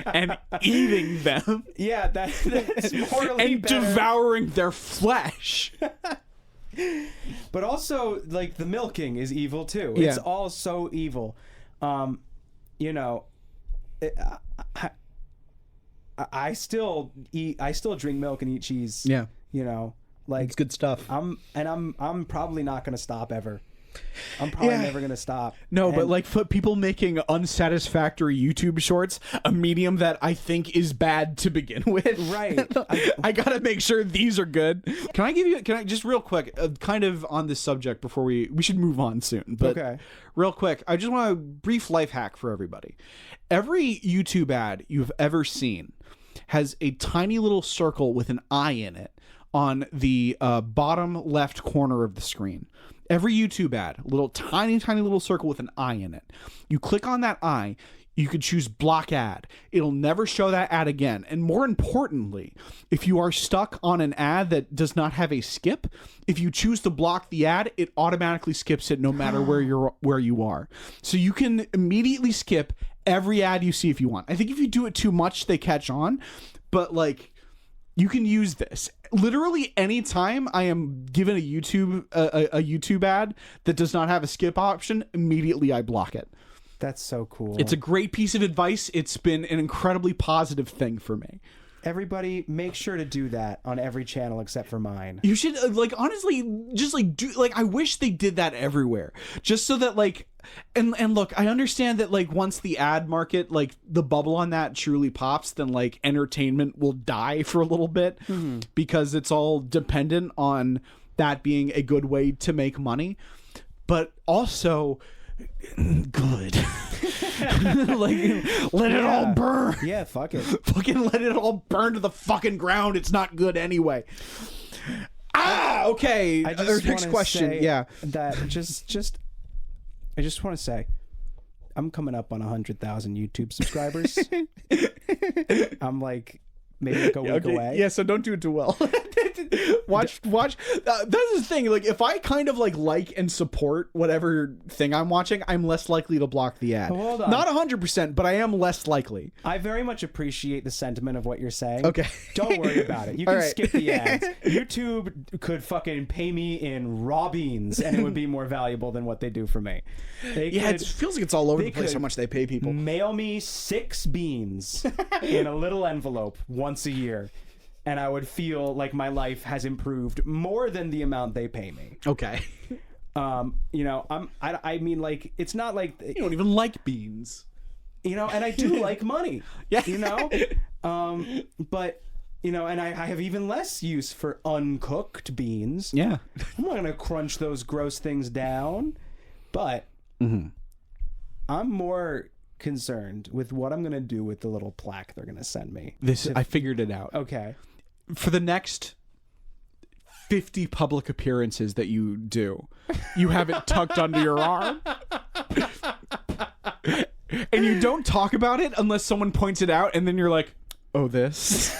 And eating them. Yeah, that's morally and better. Devouring their flesh. But also, like, the milking is evil too. Yeah. It's all so evil. I still drink milk and eat cheese. Yeah. Like, it's good stuff. I'm probably not going to stop ever. I'm probably never going to stop. No, but like for people making unsatisfactory YouTube shorts, a medium that I think is bad to begin with. Right. I got to make sure these are good. Can I just real quick, kind of on this subject before we should move on soon. But okay. Real quick, I just want a brief life hack for everybody. Every YouTube ad you've ever seen has a tiny little circle with an eye in it on the bottom left corner of the screen. Every YouTube ad, tiny little circle with an eye in it. You click on that eye, you could choose block ad. It'll never show that ad again. And more importantly, if you are stuck on an ad that does not have a skip, if you choose to block the ad, it automatically skips it no matter where you are. So you can immediately skip every ad you see if you want. I think if you do it too much, they catch on. But like, you can use this literally anytime I am given a YouTube ad that does not have a skip option. Immediately, I block it. That's so cool. It's a great piece of advice. It's been an incredibly positive thing for me. Everybody, make sure to do that on every channel except for mine. You should honestly just do I wish they did that everywhere, just so that and look, I understand that once the ad market, the bubble on that truly pops, then entertainment will die for a little bit because it's all dependent on that being a good way to make money, but also good. Let it all burn. Yeah, fuck it. Fucking let it all burn to the fucking ground. It's not good anyway. Okay. Next question. Yeah. That I just want to say, I'm coming up on 100,000 YouTube subscribers. I'm maybe a week away. Yeah, so don't do it too well. Watch. That's the thing. If I kind of like and support whatever thing I'm watching, I'm less likely to block the ad. Hold on. Not 100%, but I am less likely. I very much appreciate the sentiment of what you're saying. Okay. Don't worry about it. You can skip the ads. YouTube could fucking pay me in raw beans, and it would be more valuable than what they do for me. It feels like it's all over the place how much they pay people. Mail me 6 beans in a little envelope once a year, and I would feel like my life has improved more than the amount they pay me. Okay. I mean, it's not like you don't even like beans, and I do like money. Yeah. But and I have even less use for uncooked beans. Yeah. I'm not gonna crunch those gross things down, but I'm more concerned with what I'm gonna do with the little plaque they're gonna send me. I figured it out. Okay. For the next 50 public appearances that you do, you have it tucked under your arm. And you don't talk about it unless someone points it out, and then you're like, oh, this?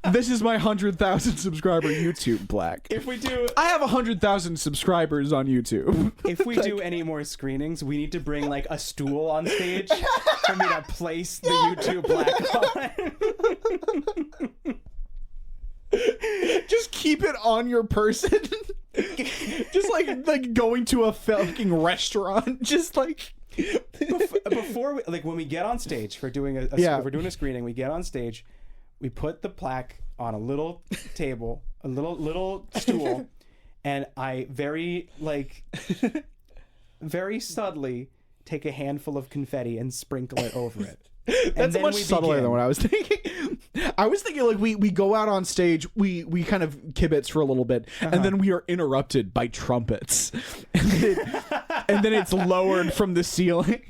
This is my 100,000 subscriber YouTube plaque. I have 100,000 subscribers on YouTube. If we do any more screenings, we need to bring a stool on stage for me to place the YouTube plaque on. Just keep it on your person. Just like going to a fucking restaurant. Just before we, when we get on stage for doing if we're doing a screening, we get on stage, we put the plaque on a little table, a little stool, and I very subtly take a handful of confetti and sprinkle it over it. That's much subtler than what I was thinking. I was thinking we go out on stage, we kind of kibitz for a little bit, and then we are interrupted by trumpets, and then it's lowered from the ceiling.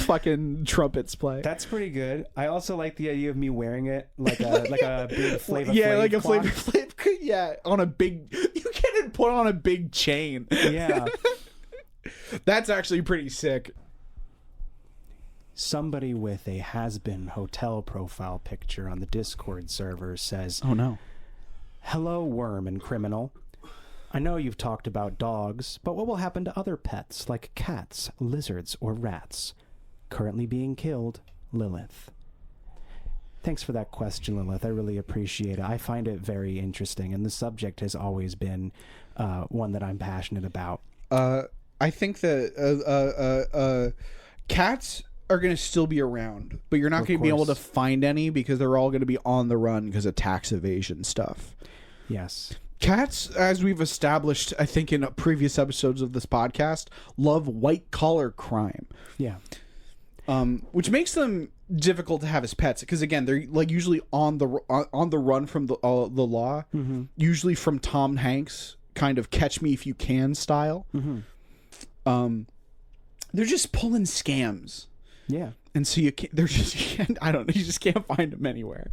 Fucking trumpets play. That's pretty good. I also like the idea of me wearing it like a big Flavor Flav. Yeah, like a Flavor Flav. Yeah, on a big. You get it put on a big chain. Yeah, that's actually pretty sick. Somebody with a has-been hotel profile picture on the Discord server says, "Oh no, hello, worm and criminal. I know you've talked about dogs, but what will happen to other pets like cats, lizards, or rats? Currently being killed, Lilith." Thanks for that question, Lilith. I really appreciate it. I find it very interesting, and the subject has always been one that I'm passionate about. I think that cats are going to still be around, but you're not going to be able to find any because they're all going to be on the run because of tax evasion stuff. Yes. Cats, as we've established, I think in previous episodes of this podcast, love white-collar crime. Yeah. Which makes them difficult to have as pets because, again, they're usually on the run from the law, usually from Tom Hanks, kind of Catch Me If You Can style. They're just pulling scams. Yeah. And so you just can't find them anywhere.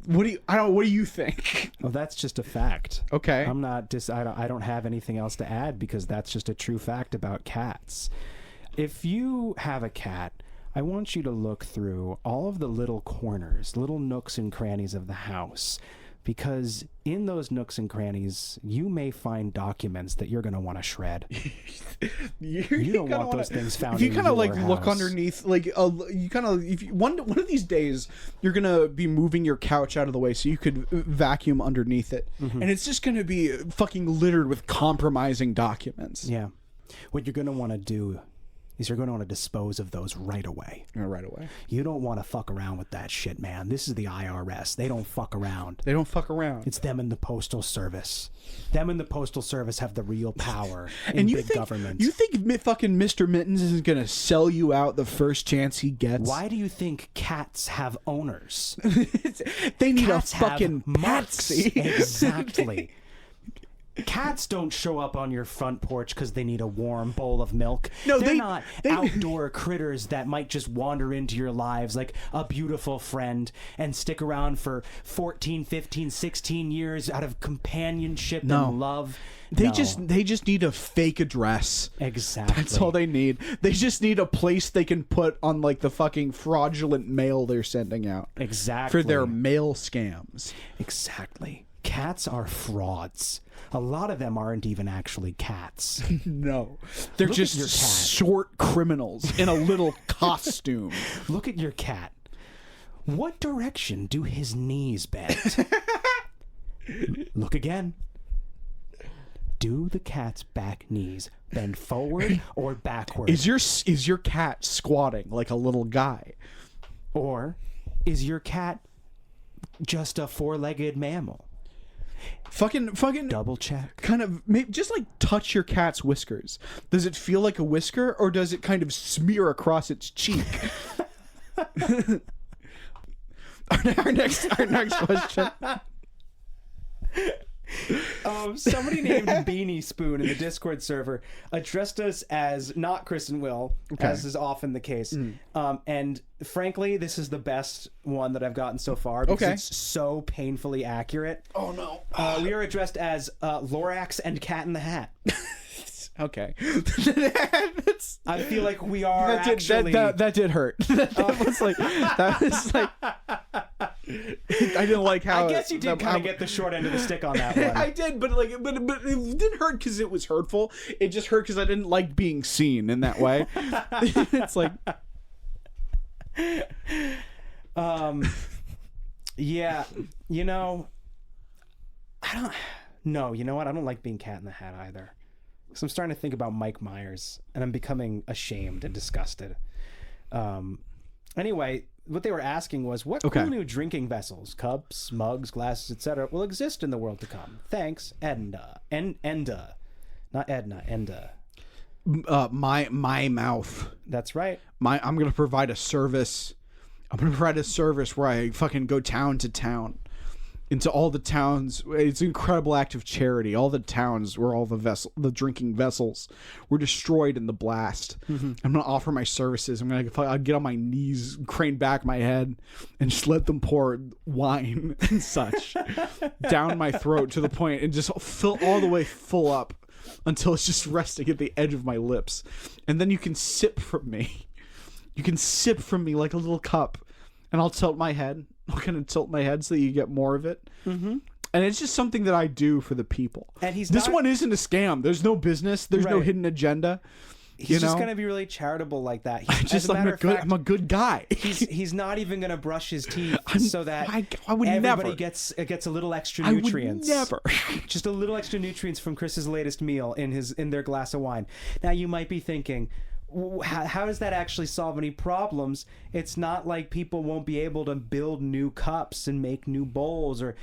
What do you think? Well, that's just a fact. Okay. I'm not I don't have anything else to add because that's just a true fact about cats. If you have a cat, I want you to look through all of the little corners, little nooks and crannies of the house, because in those nooks and crannies, you may find documents that you're going to want to shred. You don't want those things found. If you kind of like house. Look underneath, like you kind of, if you, one of these days, you're gonna be moving your couch out of the way so you could vacuum underneath it, and it's just gonna be fucking littered with compromising documents. Yeah, what you're gonna want to do is you're going to want to dispose of those right away. Right away. You don't want to fuck around with that shit, man. This is the IRS. They don't fuck around. They don't fuck around. It's them and the Postal Service. Them and the Postal Service have the real power in big government. You think fucking Mr. Mittens isn't going to sell you out the first chance he gets? Why do you think cats have owners? They need cats a fucking patsy. Exactly. Cats don't show up on your front porch because they need a warm bowl of milk. No, they're not outdoor critters that might just wander into your lives like a beautiful friend and stick around for 14, 15, 16 years out of companionship and love. They just need a fake address. Exactly. That's all they need. They just need a place they can put on like the fucking fraudulent mail they're sending out. Exactly. For their mail scams. Exactly. Cats are frauds. A lot of them aren't even actually cats. No. They're just short criminals in a little costume. Look at your cat. What direction do his knees bend? Look again. Do the cat's back knees bend forward or backward? Is your cat squatting like a little guy? Or is your cat just a four-legged mammal? Fucking double check. Kind of just like touch your cat's whiskers. Does it feel like a whisker or does it kind of smear across its cheek? our next question. Somebody named Beanie Spoon in the Discord server addressed us as not Chris and Will, as is often the case. And frankly, this is the best one that I've gotten so far because it's so painfully accurate. Oh no. We are addressed as Lorax and Cat in the Hat. Okay. I feel like we are that did hurt. That was like I didn't like how. I guess you did kind of get the short end of the stick on that one. I did, but it didn't hurt because it was hurtful. It just hurt because I didn't like being seen in that way. It's like, yeah, you know, I don't. No, you know what? I don't like being Cat in the Hat either. So I'm starting to think about Mike Myers, and I'm becoming ashamed and disgusted. Anyway, what they were asking was, what cool new drinking vessels, cups, mugs, glasses, etc., will exist in the world to come? Thanks, Edna. Enda. Not Edna, Enda. My mouth. That's right. I'm going to provide a service. I'm going to provide a service where I fucking go town to town. Into all the towns. It's an incredible act of charity. All the towns where all the drinking vessels were destroyed in the blast. I'm gonna offer my services. I'll get on my knees, crane back my head, and just let them pour wine and such down my throat to the point and just fill all the way full up until it's just resting at the edge of my lips. And then you can sip from me. You can sip from me like a little cup, and I'll tilt my head. I'm going to tilt my head so that you get more of it. And it's just something that I do for the people. And this one isn't a scam. There's no business. There's no hidden agenda. He's just going to be really charitable like that. I'm a good guy. He's not even going to brush his teeth so that I would everybody never. gets a little extra nutrients. I would never. Just a little extra nutrients from Chris's latest meal in their glass of wine. Now you might be thinking, how does that actually solve any problems? It's not like people won't be able to build new cups and make new bowls or,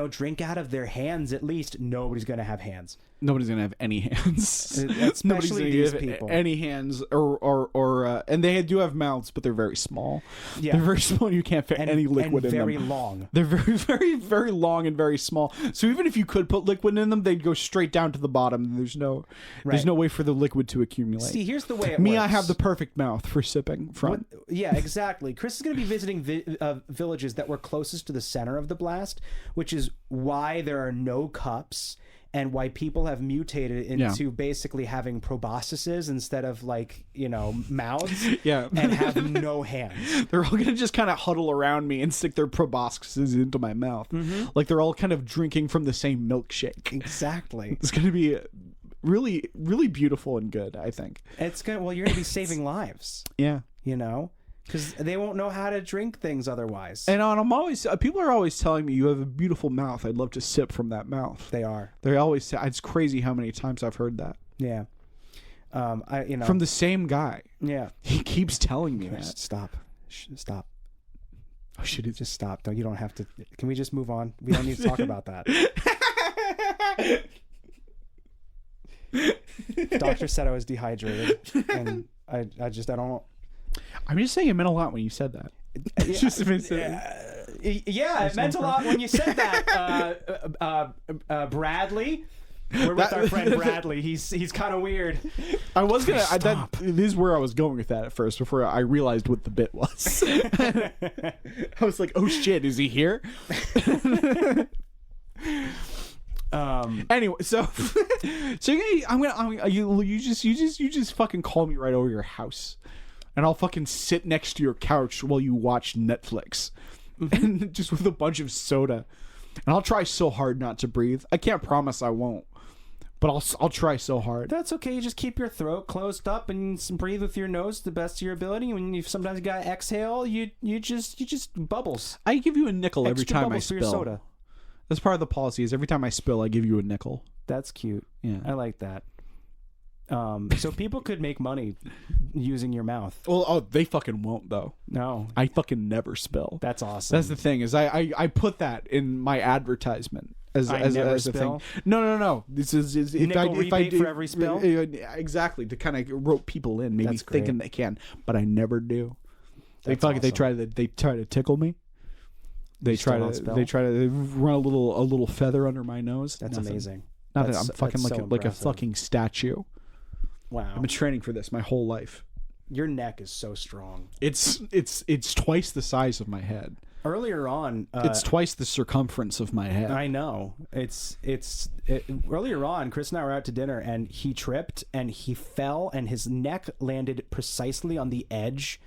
drink out of their hands at least. Nobody's going to have hands. Nobody's going to have any hands. Especially these people. Any hands or and they do have mouths, but they're very small. Yeah. They're very small. You can't fit any liquid in them. And very long. They're very, very, very long and very small. So even if you could put liquid in them, they'd go straight down to the bottom. There's no way for the liquid to accumulate. See, here's the way it works. I have the perfect mouth for sipping from. Yeah, exactly. Chris is going to be visiting villages that were closest to the center of the blast, which is why there are no cups and why people have mutated into basically having proboscises instead of like, you know, mouths. Yeah. And have no hands. They're all going to just kind of huddle around me and stick their proboscises into my mouth. Like they're all kind of drinking from the same milkshake. Exactly. It's going to be really, really beautiful and good, I think. It's good. Well, you're going to be saving lives. Yeah. You know? Because they won't know how to drink things otherwise. And I'm always people are always telling me you have a beautiful mouth. I'd love to sip from that mouth. They are. They always say. It's crazy how many times I've heard that. Yeah. From the same guy. Yeah. He keeps telling me that. Stop. Stop. Oh shit! Just stop. You don't have to. Can we just move on? We don't need to talk about that. Doctor said I was dehydrated, and I don't. I'm just saying it meant a lot when you said that. Yeah, it meant a lot when you said that. Bradley, we're with our friend Bradley. He's kind of weird. I was gonna. This is where I was going with that at first before I realized what the bit was. I was like, "Oh shit, is he here?" Anyway, so you just fucking call me right over your house. And I'll fucking sit next to your couch while you watch Netflix. And just with a bunch of soda. And I'll try so hard not to breathe. I can't promise I won't. But I'll try so hard. That's okay. You just keep your throat closed up and breathe with your nose to the best of your ability. When you sometimes gotta exhale, you just bubbles. I give you a nickel every time I spill. For your soda. That's part of the policy is every time I spill, I give you a nickel. That's cute. Yeah. I like that. So people could make money using your mouth. Well, they fucking won't though. No, I fucking never spill. That's awesome. That's the thing is I put that in my advertisement as a thing. No. This is if I do for every spill. Exactly to kind of rope people in, maybe thinking they can, but I never do. They try to tickle me. They try to run a little feather under my nose. That's amazing. Not that I'm fucking like a fucking statue. Wow. I've been training for this my whole life. Your neck is so strong. It's twice the size of my head. Earlier on, it's twice the circumference of my head. I know. Earlier on, Chris and I were out to dinner, and he tripped and he fell, and his neck landed precisely on the edge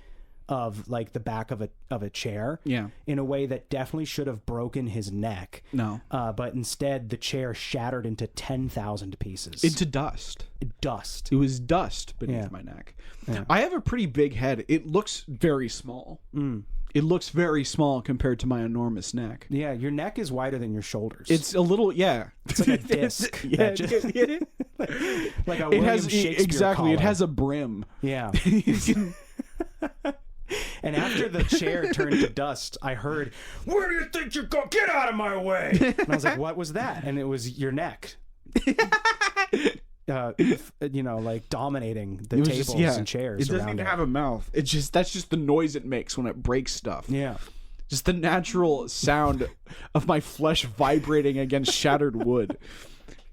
of like the back of a chair. Yeah. In a way that definitely should have broken his neck. No. But instead, the chair shattered into 10,000 pieces. Into dust. Dust. It was dust beneath my neck. Yeah. I have a pretty big head. It looks very small. It looks very small compared to my enormous neck. Yeah, your neck is wider than your shoulders. It's a little, It's like a disc. Yeah. Like a William Shakespeare collar. It has a brim. Yeah. And after the chair turned to dust, I heard, "Where do you think you're going? Get out of my way!" And I was like, "What was that?" And it was your neck. Like dominating the tables and chairs. It doesn't even have a mouth. That's just the noise it makes when it breaks stuff. Yeah. Just the natural sound of my flesh vibrating against shattered wood.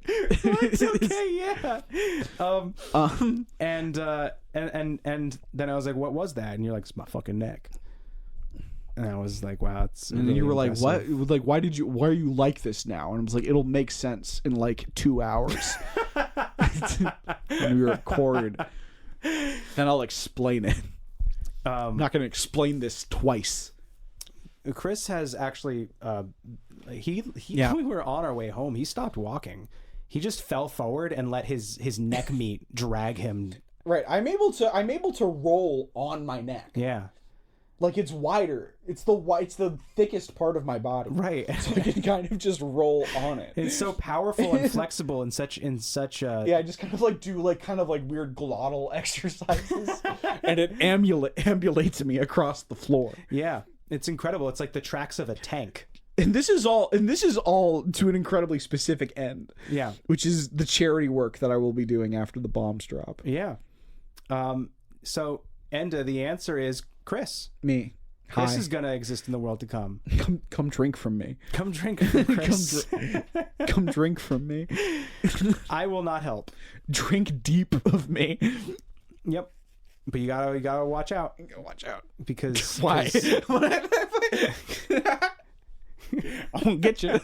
It's okay, yeah. And then I was like, "What was that?" And you're like, "It's my fucking neck." And I was like, "Wow, it's." And then you were like, "What? Like, why are you like this now?" And I was like, "It'll make sense in like 2 hours." When we record, then I'll explain it. I'm not going to explain this twice. Chris has actually, when we were on our way home, he stopped walking. He just fell forward and let his neck meat drag him. Right, I'm able to roll on my neck. Yeah, like it's wider. It's the thickest part of my body. Right, so I can kind of just roll on it. It's so powerful and flexible in such. Yeah, I just kind of like do like kind of like weird glottal exercises, and it ambulates me across the floor. Yeah, it's incredible. It's like the tracks of a tank. And this is all to an incredibly specific end. Yeah. Which is the charity work that I will be doing after the bombs drop. Yeah. So Enda, the answer is Chris. Me. Chris Hi. is gonna exist in the world to come. Come drink from me. Come drink from Chris. Come drink from me. I will not help. Drink deep of me. Yep. But you gotta watch out. You gotta watch out. Because why? I won't get you.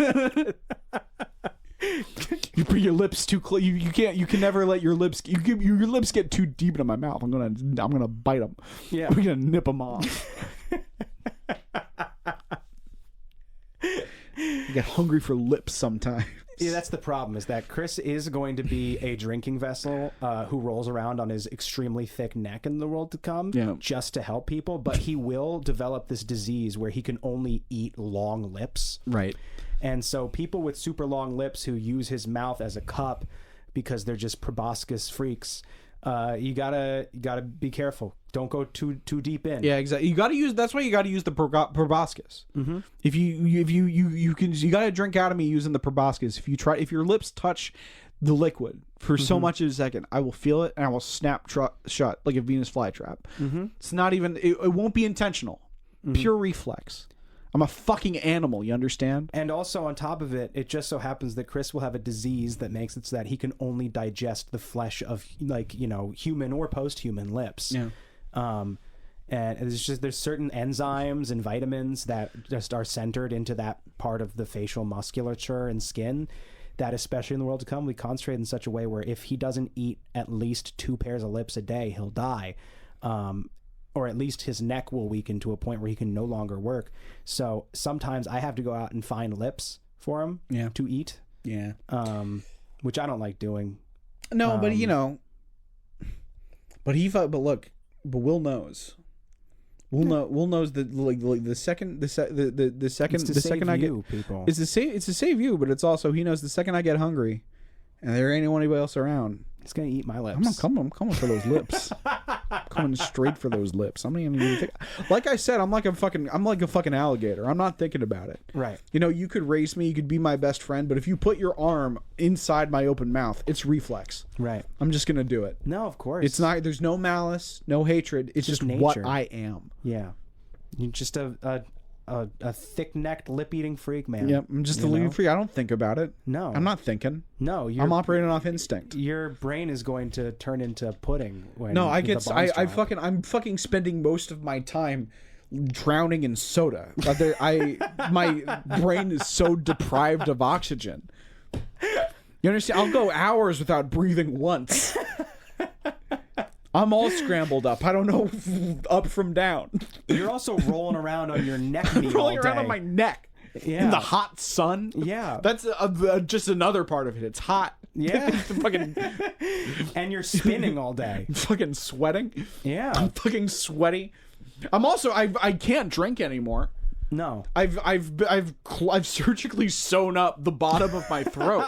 You bring your lips too close. You can't. You can never let your lips. Your lips get too deep into my mouth. I'm gonna bite them. Yeah. I'm gonna nip them off. I get hungry for lips sometimes. Yeah, that's the problem, is that Chris is going to be a drinking vessel who rolls around on his extremely thick neck in the world to come just to help people, but he will develop this disease where he can only eat long lips. Right. And so people with super long lips who use his mouth as a cup because they're just proboscis freaks, you gotta be careful. Don't go too deep in. Yeah, exactly. You gotta use. That's why you gotta use the proboscis. Mm-hmm. If you gotta drink out of me using the proboscis. If your lips touch the liquid for so much in a second, I will feel it and I will snap shut like a Venus flytrap. Mm-hmm. It's not even. It won't be intentional. Mm-hmm. Pure reflex. I'm a fucking animal, you understand? And also on top of it, it just so happens that Chris will have a disease that makes it so that he can only digest the flesh of, like, you know, human or post-human lips. Yeah. And it's just, there's certain enzymes and vitamins that just are centered into that part of the facial musculature and skin that, especially in the world to come, we concentrate in such a way where if he doesn't eat at least 2 pairs of lips a day, he'll die. Or at least his neck will weaken to a point where he can no longer work. So sometimes I have to go out and find lips for him to eat. Yeah. Which I don't like doing. No, but you know. But Will knows. Will knows that like the second I get people. It's to save you, but it's also he knows the second I get hungry, and there ain't anybody else around. He's gonna eat my lips. I'm coming for those lips. I'm coming straight for those lips. I'm not even think. Like I said, I'm like a fucking alligator. I'm not thinking about it. Right. You know, you could race me, you could be my best friend, but if you put your arm inside my open mouth, it's reflex. Right. I'm just gonna do it. No, of course. It's not. There's no malice, no hatred. It's just nature. What I am. Yeah. You're just a thick-necked, lip-eating freak, man. Yep, I'm just a lip freak. I don't think about it. No. I'm not thinking. No, I'm operating off instinct. Your brain is going to turn into pudding when I'm fucking spending most of my time drowning in soda. My brain is so deprived of oxygen. You understand? I'll go hours without breathing once. I'm all scrambled up. I don't know up from down. You're also rolling around on your neck meat rolling all day. around on my neck. Yeah. In the hot sun. Yeah. That's just another part of it. It's hot. Yeah. Fucking... And you're spinning all day. I'm fucking sweating. Yeah. I'm fucking sweaty. I'm also I can't drink anymore. No. I've surgically sewn up the bottom of my throat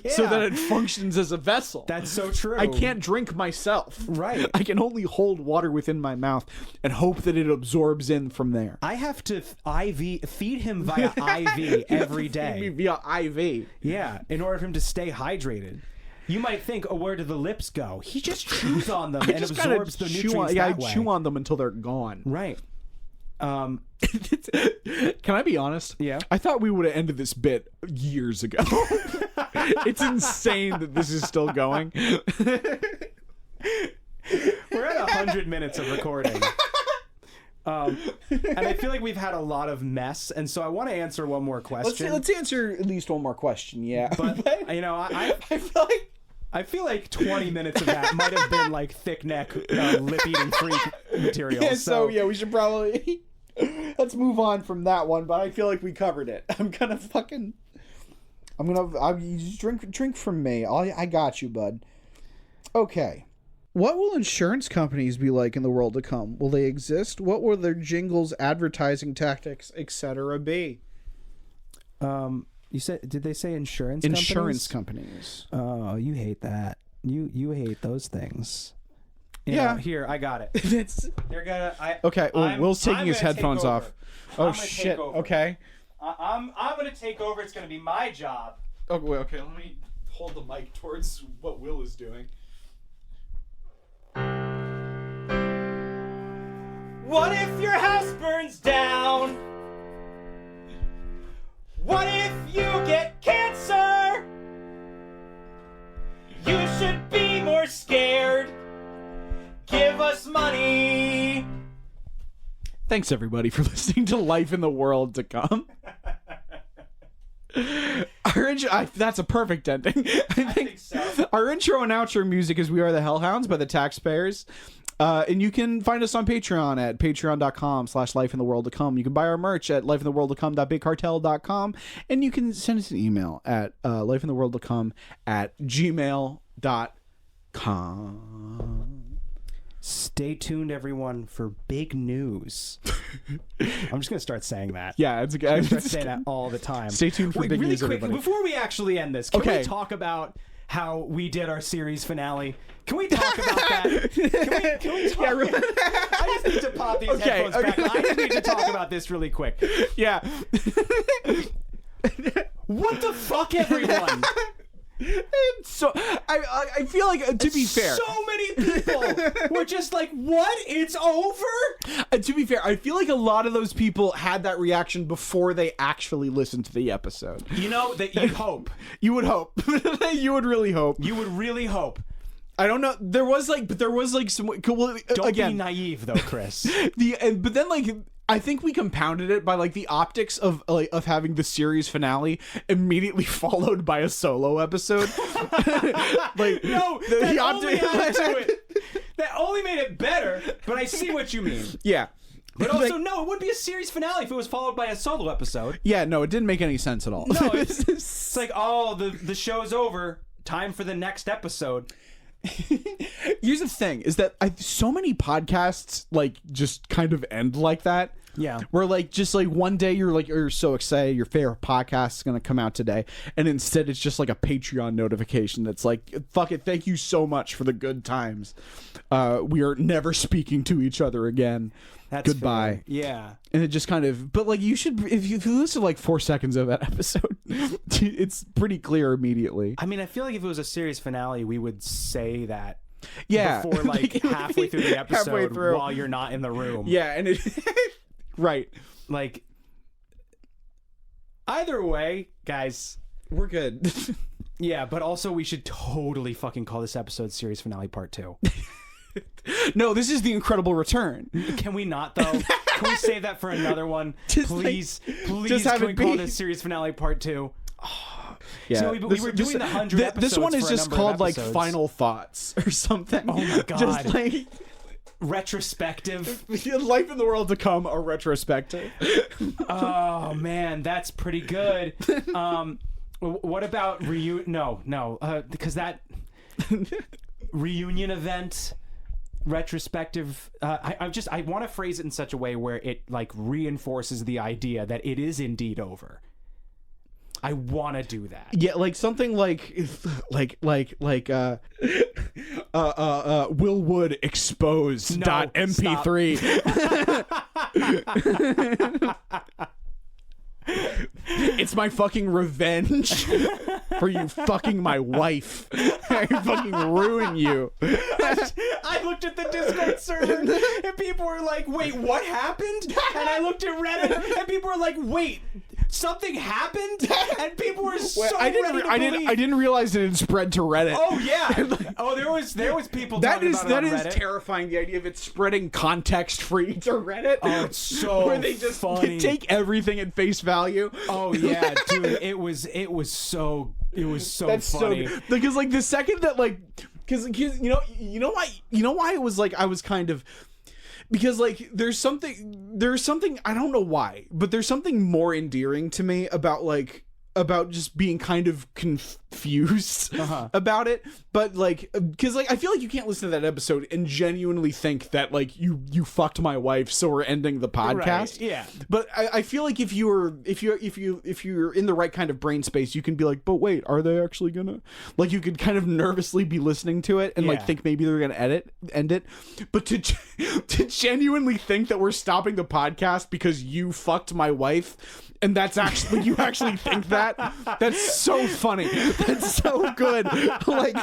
so that it functions as a vessel. That's so true. I can't drink myself. Right. I can only hold water within my mouth and hope that it absorbs in from there. I have to feed him via IV every day. Feed me via IV. Yeah, in order for him to stay hydrated. You might think, oh, where do the lips go? He just chews on them and absorbs the nutrients that way. I chew on them until they're gone. Right. Can I be honest? Yeah. I thought we would have ended this bit years ago. It's insane that this is still going. We're at 100 minutes of recording. And I feel like we've had a lot of mess, and so I want to answer one more question. Let's answer at least one more question, yeah. But you know, I feel like 20 minutes of that might have been like thick neck, lip-eating freak material. Yeah, so yeah, we should probably... Let's move on from that one, but I feel like we covered it. You just drink from me. I got you, bud. Okay. What will insurance companies be like in the world to come? Will they exist? What will their jingles, advertising tactics, etc. be? You said, did they say insurance companies? Oh, you hate that. You hate those things. Yeah. Here, I got it. They're gonna. Okay. Well, Will's taking his headphones off. Oh shit. Okay. I'm gonna take over. It's gonna be my job. Okay. Let me hold the mic towards what Will is doing. What if your house burns down? What if you get cancer? You should be more scared. Give us money. Thanks, everybody, for listening to Life in the World to Come. That's a perfect ending. I think so. Our intro and outro music is We Are the Hellhounds by the Taxpayers. And you can find us on Patreon at patreon.com/lifeintheworldtocome. You can buy our merch at lifeintheworldtocome.bigcartel.com. And you can send us an email at lifeintheworldtocome@gmail.com. Stay tuned, everyone, for big news. I'm just going to start saying that. Yeah, it's good. I'm start saying that all the time. Stay tuned for big really news, quick, everybody. Before we actually end this, can we talk about how we did our series finale? Can we talk about that? Can we talk? Yeah, really? I just need to pop these headphones back. I just need to talk about this really quick. Yeah. What the fuck, everyone? So I feel like, to be fair, so many people were just like, what, it's over? To be fair, I feel like a lot of those people had that reaction before they actually listened to the episode. You know, that you'd hope. You would hope. You would really hope. You would really hope. I don't know. There was some. Well, don't be naive, though, Chris. But then, like, I think we compounded it by, like, the optics of having the series finale immediately followed by a solo episode. Like, no, that only added to it. That only made it better. But I see what you mean. Yeah. But also, no, it wouldn't be a series finale if it was followed by a solo episode. Yeah, no, it didn't make any sense at all. No, it's like, oh, the show's over. Time for the next episode. Here's the thing, is that so many podcasts, like, just kind of end like that. Yeah. Where, like, just, like, one day you're so excited your favorite podcast is going to come out today, and instead it's just, like, a Patreon notification that's like, fuck it, thank you so much for the good times. We are never speaking to each other again. That's goodbye. Fair. Yeah. And it just kind of, but, like, you should, if you listen to, like, 4 seconds of that episode, it's pretty clear immediately. I mean, I feel like if it was a series finale, we would say that. Yeah. Before, like, halfway through the episode while you're not in the room. Yeah, and it... Right. Like, either way, guys, we're good. Yeah, but also we should totally fucking call this episode Series Finale Part 2. No, this is The Incredible Return. Can we not, though? Can we save that for another one? Please, just have can we it call be this Series Finale Part 2? Yeah. So we were doing the 100 episodes. This one is for a just number called, of like, episodes. Final Thoughts or something. Oh my god. Just like... Retrospective. Life in the World to Come, a retrospective. Oh man, that's pretty good. What about because that reunion event retrospective, I want to phrase it in such a way where it, like, reinforces the idea that it is indeed over. I want to do that. Yeah, like something like Will Wood exposed .mp3. It's my fucking revenge for you fucking my wife. I fucking ruin you. I looked at the Discord server and people were like, wait, what happened? And I looked at Reddit and people were like, wait, something happened? And people were I didn't realize it had spread to Reddit. Oh yeah. Oh, there was people talking about it on Reddit. That is terrifying, the idea of it spreading context free to Reddit. Oh, it's so where they just funny. Take everything at face value. Oh yeah, dude, it was so That's funny. So, because, like, the second that, like, because you know why it was like I was kind of, because, like, there's something I don't know why, but there's something more endearing to me about just being kind of confused about it. But, like, because, like, I feel like you can't listen to that episode and genuinely think that, like, you fucked my wife, so we're ending the podcast. Right, yeah. But I feel like if you're in the right kind of brain space, you can be like, but wait, are they actually gonna, like, you could kind of nervously be listening to it and like think maybe they're gonna end it. But to genuinely think that we're stopping the podcast because you fucked my wife, and that's actually, you actually think that, that's so funny. That's so good. Like,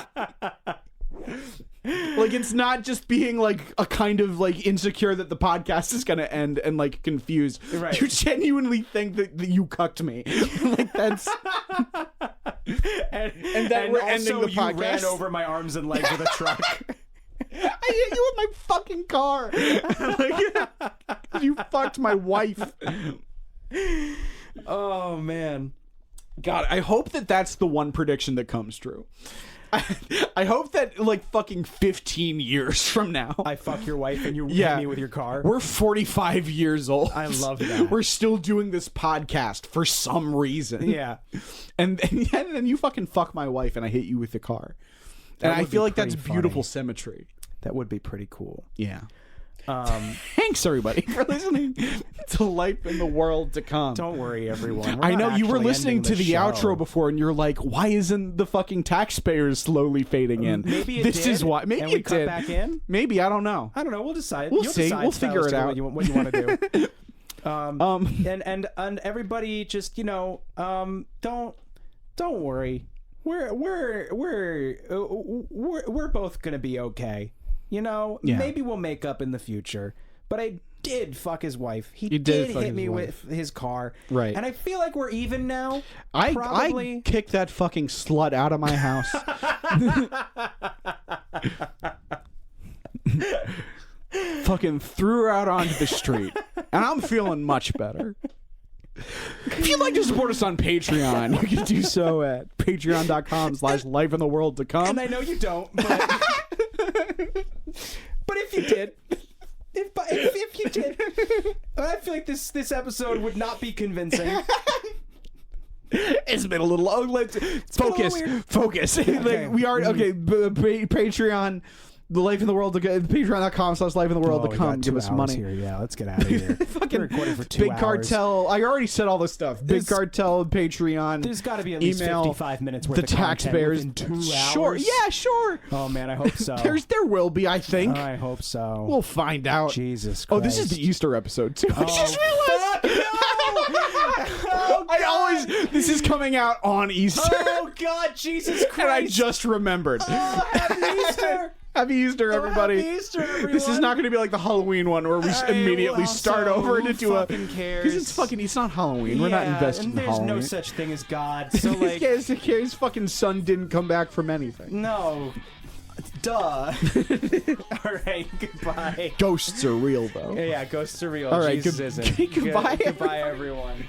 it's not just being, like, a kind of, like, insecure that the podcast is gonna end and, like, confused. Right. You genuinely think that you cucked me. Like, that's and that we're ending the podcast. You ran over my arms and legs with a truck. hit you with my fucking car. You fucked my wife. Oh, man. God, I hope that that's the one prediction that comes true. I hope that, like, fucking 15 years from now, I fuck your wife and you hit me with your car. We're 45 years old. I love that. We're still doing this podcast for some reason. Yeah. And then you fucking fuck my wife and I hit you with the car. And I feel like that's beautiful symmetry. That would be pretty cool. Yeah. Thanks, everybody, for listening to Life in the World to Come. Don't worry, everyone. I know you were listening to the outro before, and you're like, "Why isn't the fucking taxpayers slowly fading in?" Maybe this did, is why. Maybe and we it cut did. Back in. Maybe I don't know. I don't know. We'll decide. We'll see. We'll figure it out. What you want to do. And everybody, just don't worry. We're both gonna be okay. Maybe we'll make up in the future. But I did fuck his wife. He did hit me with his car. Right. And I feel like we're even now. I kicked that fucking slut out of my house. Fucking threw her out onto the street. And I'm feeling much better. If you'd like to support us on Patreon, you can do so at patreon.com/lifeintheworldtocome. And I know you don't, but if you did, if you did, I feel like this episode would not be convincing. It's been a little. Let's focus. Okay. Like, we are okay. Patreon. The Life in the World, patreon.com/lifeintheworldtocome. Give us money. Here. Yeah, let's get out of here. Fucking recording for 2 Big hours. Cartel. I already said all this stuff. Big Cartel, Patreon. There's got to be at least 55 minutes worth the of taxpayers. content within 2 hours. Sure. Yeah, sure. Oh man, I hope so. There will be. I think. I hope so. We'll find out. Jesus Christ. Oh, this is the Easter episode too. I just realized. This is coming out on Easter. Oh God, Jesus Christ! And I just remembered. Oh, happy Easter! Happy Easter, everybody. Happy Easter, everyone. This is not going to be like the Halloween one where we immediately start over to do a... Because it's not Halloween. We're not invested in Halloween. There's no such thing as God. So like... his fucking son didn't come back from anything. No. Duh. All right, goodbye. Ghosts are real, though. Yeah, ghosts are real. All right, Jesus isn't. Goodbye, Goodbye, everyone.